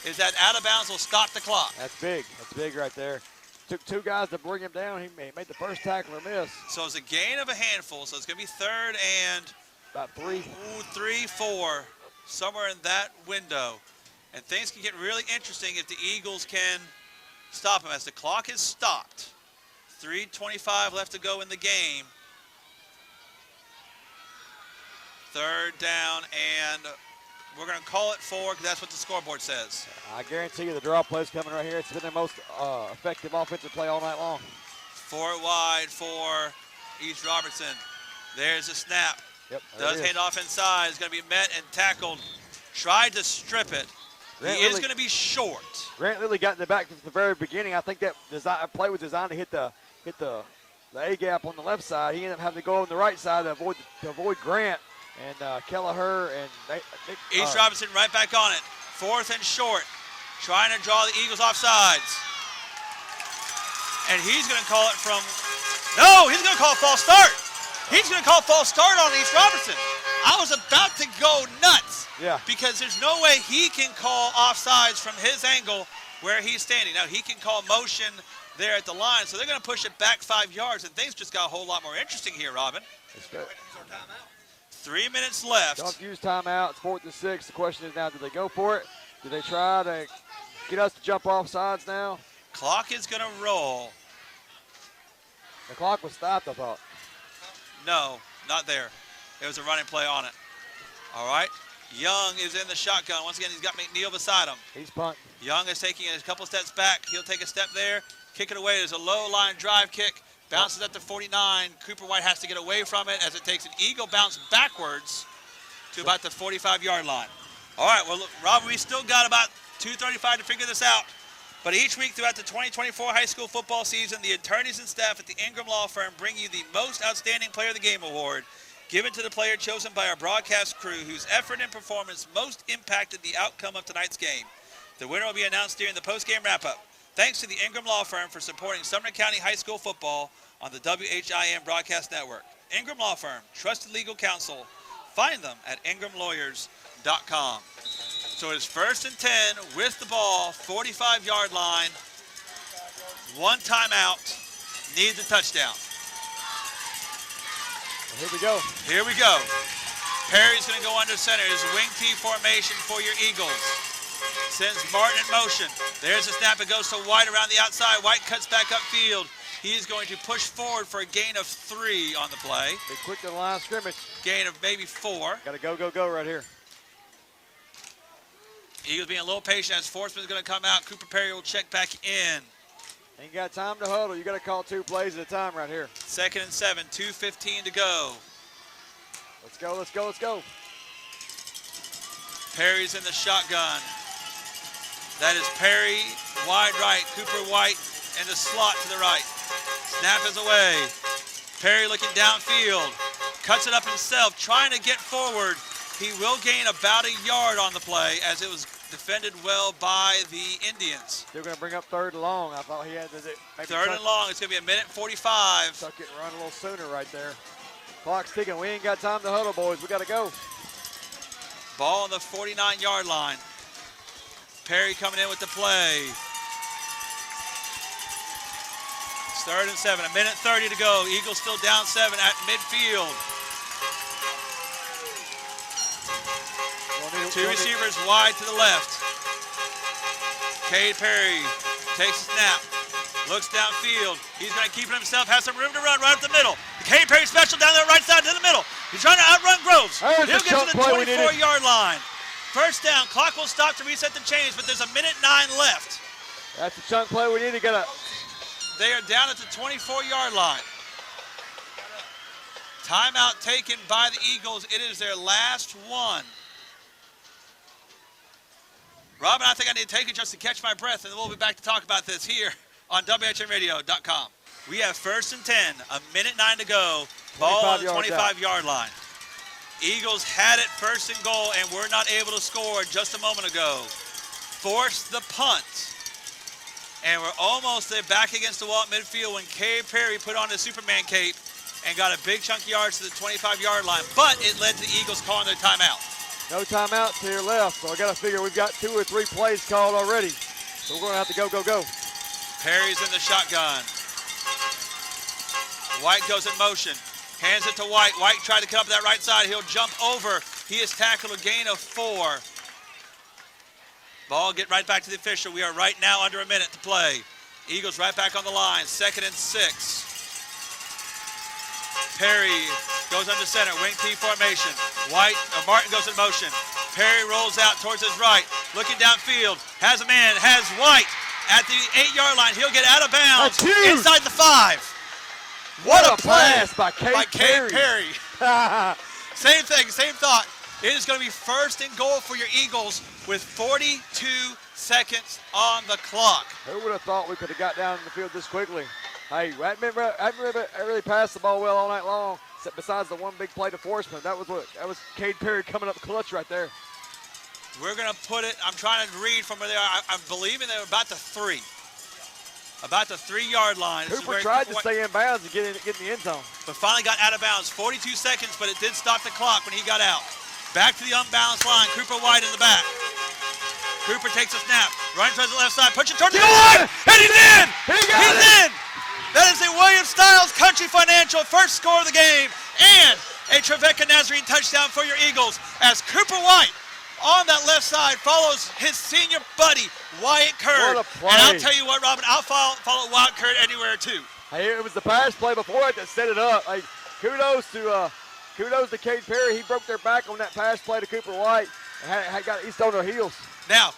is that out of bounds will stop the clock. That's big. That's big right there. Took 2 guys to bring him down. He made the first tackle or miss. So it's a gain of a handful. So it's going to be 3rd and about 3. 3, 4, somewhere in that window. And things can get really interesting if the Eagles can stop him as the clock is stopped. 3:25 left to go in the game. 3rd down, and we're going to call it 4 because that's what the scoreboard says. I guarantee you the draw play is coming right here. It's been their most effective offensive play all night long. 4 wide for East Robertson. There's a snap. Yep, does hand off inside. Is going to be met and tackled. Tried to strip it. He is going to be short. Grant Lilly got in the back from the very beginning. I think that play was designed to hit the A gap on the left side. He ended up having to go on the right side to avoid Grant and Kelleher and East Robertson right back on it. 4th and short. Trying to draw the Eagles off sides. And he's going to call it from. No, he's going to call a false start. He's going to call a false start on East Robertson. I was about to go nuts. Yeah. Because there's no way he can call offsides from his angle where he's standing. Now, he can call motion there at the line, so they're going to push it back 5 yards, and things just got a whole lot more interesting here, Robin. That's good. 3 minutes left. Don't use timeout. It's 4th and 6. The question is now, do they go for it? Do they try to get us to jump off sides now? Clock is going to roll. The clock was stopped, I thought. No, not there. There was a running play on it. All right. Young is in the shotgun. Once again, he's got McNeil beside him. He's punting. Young is taking a couple steps back. He'll take a step there. Kick it away. There's a low line drive kick. Bounces at the 49. Cooper White has to get away from it as it takes an Eagle bounce backwards to about the 45-yard line. All right, well, look, Rob, we still got about 2:35 to figure this out. But each week throughout the 2024 high school football season, the attorneys and staff at the Ingram Law Firm bring you the Most Outstanding Player of the Game Award, given to the player chosen by our broadcast crew whose effort and performance most impacted the outcome of tonight's game. The winner will be announced during the post-game wrap-up. Thanks to the Ingram Law Firm for supporting Sumner County High School football on the WHIN Broadcast Network. Ingram Law Firm, trusted legal counsel. Find them at ingramlawyers.com. So it's 1st and 10 with the ball, 45-yard line. 1 timeout, needs a touchdown. Here we go. Here we go. Perry's going to go under center. It's a wing T formation for your Eagles. Sends Martin in motion. There's a snap. It goes to White around the outside. White cuts back upfield. He's going to push forward for a gain of 3 on the play. Be quick to the line of scrimmage. Gain of maybe 4. Got to go right here. Eagles being a little patient as Forsman's going to come out. Cooper Perry will check back in. Ain't got time to huddle. You got to call 2 plays at a time right here. 2nd and 7, 2:15 to go. Let's go, let's go, let's go. Perry's in the shotgun. That is Perry, wide right. Cooper White in the slot to the right. Snap is away. Perry looking downfield. Cuts it up himself, trying to get forward. He will gain about a yard on the play as it was defended well by the Indians. They're going to bring up 3rd and long. I thought he had to maybe 3rd and long. It's going to be a minute 45. Tuck it and run a little sooner right there. Clock's ticking. We ain't got time to huddle, boys. We got to go. Ball on the 49-yard line. Perry coming in with the play. It's 3rd and 7. A minute 30 to go. Eagles still down 7 at midfield. Two receivers wide to the left. Cade Perry takes a snap. Looks downfield. He's going to keep it himself. Has some room to run right up the middle. The Cade Perry special down the right side to the middle. He's trying to outrun Groves. He'll get to the 24-yard line. First down. Clock will stop to reset the chains, but there's a minute 9 left. That's the chunk play we need to get up. They are down at the 24-yard line. Timeout taken by the Eagles. It is their last one. Robin, I think I need to take it just to catch my breath, and then we'll be back to talk about this here on WHNradio.com. We have 1st and 10, a minute 9 to go. Ball on the 25-yard line. Eagles had it 1st and goal, and were not able to score just a moment ago. Forced the punt. And we're almost there back against the wall at midfield when Cade Perry put on his Superman cape and got a big chunk of yards to the 25-yard line. But it led to the Eagles calling their timeout. No timeouts to your left, so I got to figure we've got 2 or 3 plays called already. So we're going to have to go, go, go. Perry's in the shotgun. White goes in motion. Hands it to White. White tried to cut up that right side. He'll jump over. He is tackled a gain of 4. Ball get right back to the official. We are right now under a minute to play. Eagles right back on the line. 2nd and 6. Perry goes under center, wing T formation. Martin goes in motion. Perry rolls out towards his right, looking downfield, has a man, has White at the 8-yard line. He'll get out of bounds inside the 5. What a play by Cade Perry. Same thing, same thought. It is going to be 1st and goal for your Eagles with 42 seconds on the clock. Who would have thought we could have got down in the field this quickly? Hey, I really passed the ball well all night long, besides the one big play to Forsman. That was Cade Perry coming up clutch right there. We're going to put it, I'm trying to read from where they are. I'm believing they're about the 3. About the 3-yard line. Cooper tried to stay in bounds and get in the end zone. But finally got out of bounds. 42 seconds, but it did stop the clock when he got out. Back to the unbalanced line. Cooper White in the back. Cooper takes a snap. Runs towards the left side. Puts it towards the goal line. And he's in! He's in! That is a William Styles Country Financial first score of the game. And a Trevecca Nazarene touchdown for your Eagles as Cooper White on that left side follows his senior buddy, Wyatt Curd. What a play. And I'll tell you what, Robin, I'll follow Wyatt Curd anywhere too. Hey, it was the pass play before it that set it up. Hey, kudos to Cade Perry. He broke their back on that pass play to Cooper White and got East on their heels. Now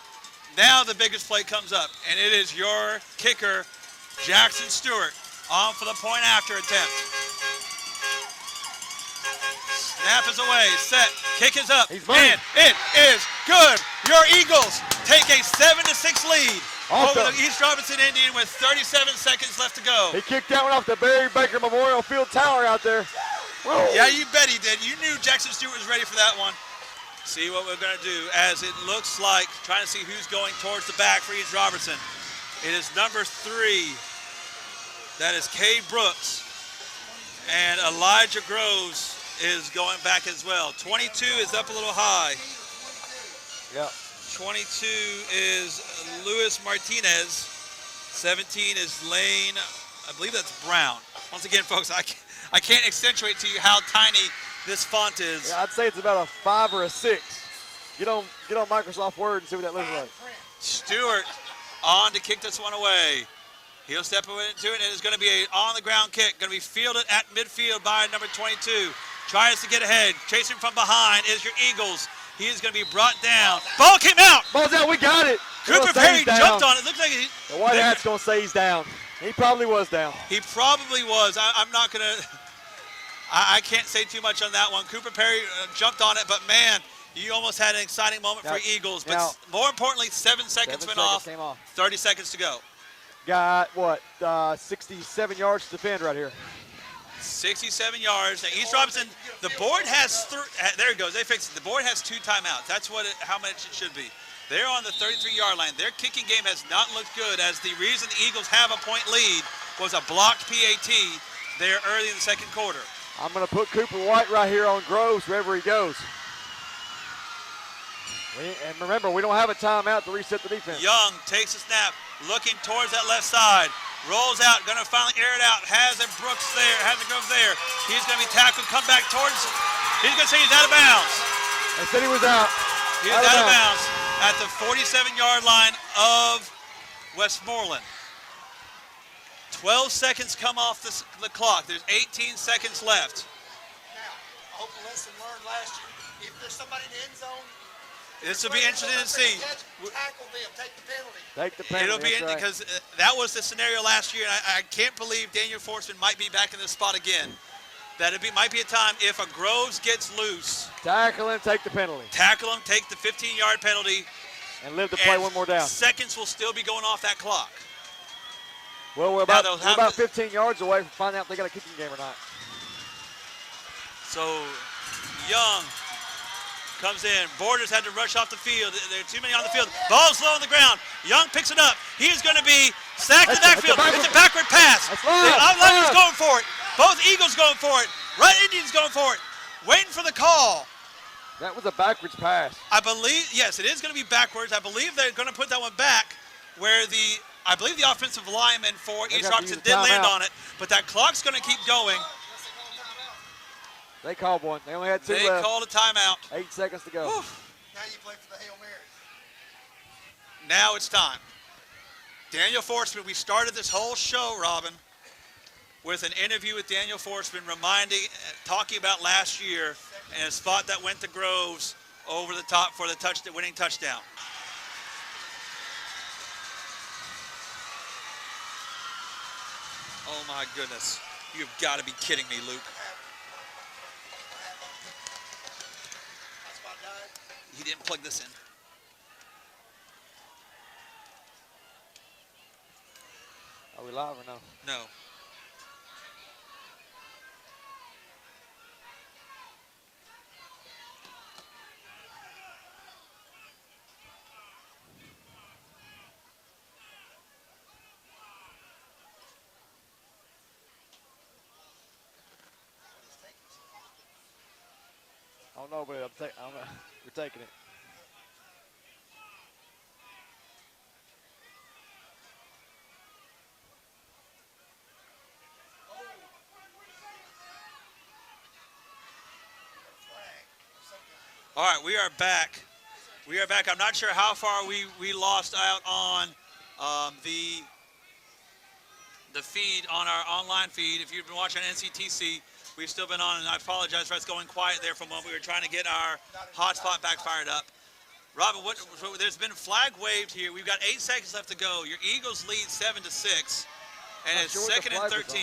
the biggest play comes up, and it is your kicker, Jackson Stewart, on for the point after attempt. Snap is away, set, kick is up, and it is good. Your Eagles take a 7-6 lead over the East Robertson Indian with 37 seconds left to go. He kicked that one off the Barry Baker Memorial Field Tower out there. Whoa. Yeah, you bet he did. You knew Jackson Stewart was ready for that one. See what we're going to do as it looks like, trying to see who's going towards the back for East Robertson. It is number 3. That is Cade Brooks. And Elijah Groves is going back as well. 22 is up a little high. Yeah. 22 is Luis Martinez. 17 is Lane, I believe that's Brown. Once again, folks, I can't accentuate to you how tiny this font is. Yeah, I'd say it's about a 5 or a 6. Get on Microsoft Word and see what that looks like. Stewart on to kick this one away. He'll step into it, and it's going to be an on-the-ground kick. Going to be fielded at midfield by number 22. Tries to get ahead. Chasing from behind is your Eagles. He is going to be brought down. Ball came out. Ball's out. We got it. Cooper Perry jumped on it. Looks like the white hat's going to say he's down. He probably was down. He probably was. I'm not going to – I can't say too much on that one. Cooper Perry jumped on it, but, man, you almost had an exciting moment for Eagles. But more importantly, 7 seconds went off. 30 seconds to go. Got, 67 yards to defend right here. 67 yards. Now, East Robertson, the board has there it goes. They fixed it. The board has 2 timeouts. That's how much it should be. They're on the 33-yard line. Their kicking game has not looked good, as the reason the Eagles have a point lead was a blocked PAT there early in the second quarter. I'm going to put Cooper White right here on Groves wherever he goes. And remember, we don't have a timeout to reset the defense. Young takes a snap, looking towards that left side. Rolls out, going to finally air it out. Has a Brooks there, has a Groves there. He's going to be tackled, come back towards. He's going to say he's out of bounds. They said he was out. He is out of bounds at the 47-yard line of Westmoreland. 12 seconds come off the clock. There's 18 seconds left. Now, I hope a lesson learned last year. If there's somebody in the end zone, this will be interesting to see. Tackle them, take the penalty. Take the penalty. It'll be right. because that was the scenario last year, and I can't believe Daniel Forsman might be back in this spot again. That might be a time if a Groves gets loose. Tackle him, take the penalty. Tackle him, take the 15-yard penalty. And live to play one more down. Seconds will still be going off that clock. Well, we're about 15 yards away from finding out if they got a kicking game or not. So, Young comes in. Borders had to rush off the field. There are too many on the field. Ball's low on the ground. Young picks it up. He is going to be sacked in the backfield. It's a backward pass. The lineman's going for it. Both Eagles going for it. Right Indians going for it. Waiting for the call. That was a backwards pass. I believe, yes, it is going to be backwards. I believe they're going to put that one back where I believe the offensive lineman for East Robertson did land on it, but that clock's going to keep going. They called one. They only had two left. They called a timeout. 8 seconds to go. Oof. Now you play for the Hail Mary. Now it's time. Daniel Forsman, we started this whole show, Robin, with an interview with Daniel Forsman talking about last year and a spot that went to Groves over the top for the winning touchdown. Oh my goodness. You've got to be kidding me, Luke. He didn't plug this in. Are we live or no? No. I don't know, but we're taking it. All right, we are back. We are back. I'm not sure how far we lost out on the feed, on our online feed. If you've been watching NCTC, we've still been on, and I apologize for us going quiet there for a moment. We were trying to get our hotspot back fired up. Robin, there's been flag waved here. We've got 8 seconds left to go. Your Eagles lead 7-6, and it's second and 13.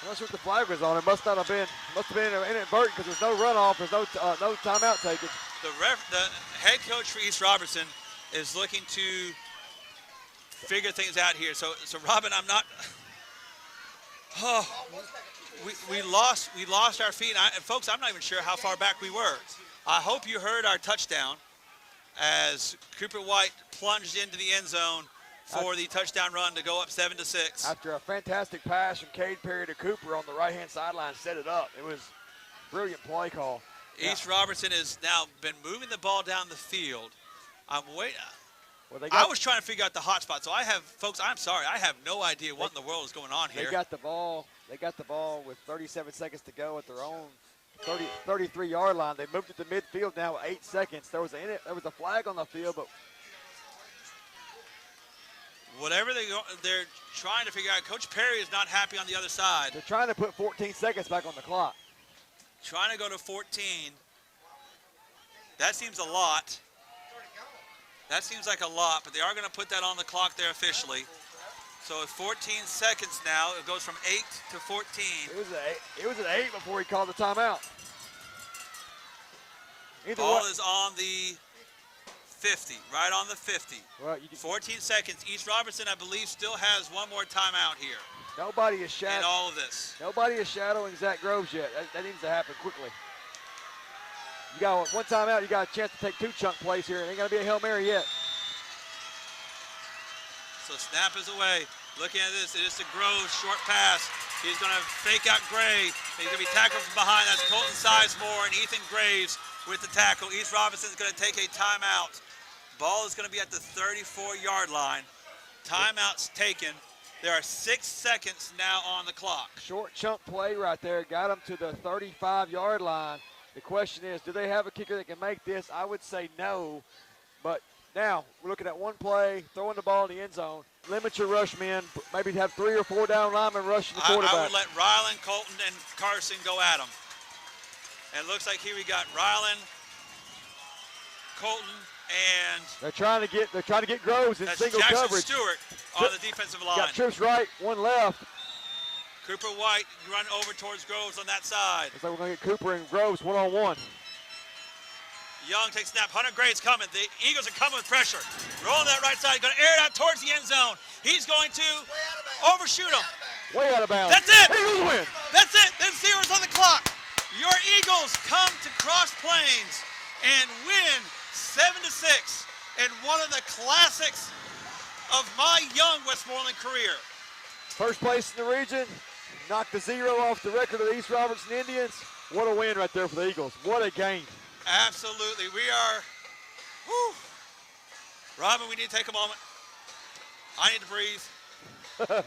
I'm not sure what the flag was on. It must have been inadvertent because there's no runoff. There's no timeout taken. The head coach for East Robertson is looking to figure things out here. So Robin, I'm not. Oh, we lost our feet. Folks, I'm not even sure how far back we were. I hope you heard our touchdown as Cooper White plunged into the end zone for the touchdown run to go up 7-6. After a fantastic pass from Cade Perry to Cooper on the right-hand sideline, set it up. It was a brilliant play call. East Robertson has now been moving the ball down the field. I'm waiting. Well, I was trying to figure out the hot spot. So folks, I'm sorry. I have no idea what in the world is going on here. They got the ball with 37 seconds to go at their own 33-yard line. They moved it to midfield now with 8 seconds. There was a flag on the field, but whatever they're trying to figure out. Coach Perry is not happy on the other side. They're trying to put 14 seconds back on the clock. Trying to go to 14. That seems a lot. That seems like a lot, but they are going to put that on the clock there officially. So at 14 seconds now, it goes from 8 to 14. It was at 8 before he called the timeout. Ball is on the 50, right on the 50. Well, 14 seconds. East Robertson, I believe, still has one more timeout here. Nobody is in all of this. Nobody is shadowing Zach Groves yet. That needs to happen quickly. You got one timeout, you got a chance to take 2 chunk plays here. It ain't going to be a Hail Mary yet. So snap is away. Looking at this, it is to Groves, short pass. He's going to fake out Gray. He's going to be tackled from behind. That's Colton Sizemore and Ethan Graves with the tackle. East Robinson is going to take a timeout. Ball is going to be at the 34-yard line. Timeout's taken. There are 6 seconds now on the clock. Short chunk play right there. Got them to the 35-yard line. The question is, do they have a kicker that can make this? I would say no. But now we're looking at one play, throwing the ball in the end zone. Limit your rush men. Maybe have 3 or 4 down linemen rushing the quarterback. I would let Ryland, Colton, and Carson go at him. And it looks like here we got Ryland, Colton, and they're trying to get Groves in single Jackson coverage. Stewart on the defensive line. Got trips right, one left. Cooper White run over towards Groves on that side. Looks like we're going to get Cooper and Groves one-on-one. Young takes snap. Hunter Gray's coming. The Eagles are coming with pressure. Rolling that right side. Going to air it out towards the end zone. He's going to overshoot him. Way out of bounds. That's it. Eagles win. That's it. There's zeros on the clock. Your Eagles come to Cross Plains and win 7-6 in one of the classics of my young Westmoreland career. First place in the region. Knocked the 0 off the record of the East Robertson Indians. What a win right there for the Eagles. What a game. Absolutely. We are, whew. Robin, we need to take a moment. I need to breathe.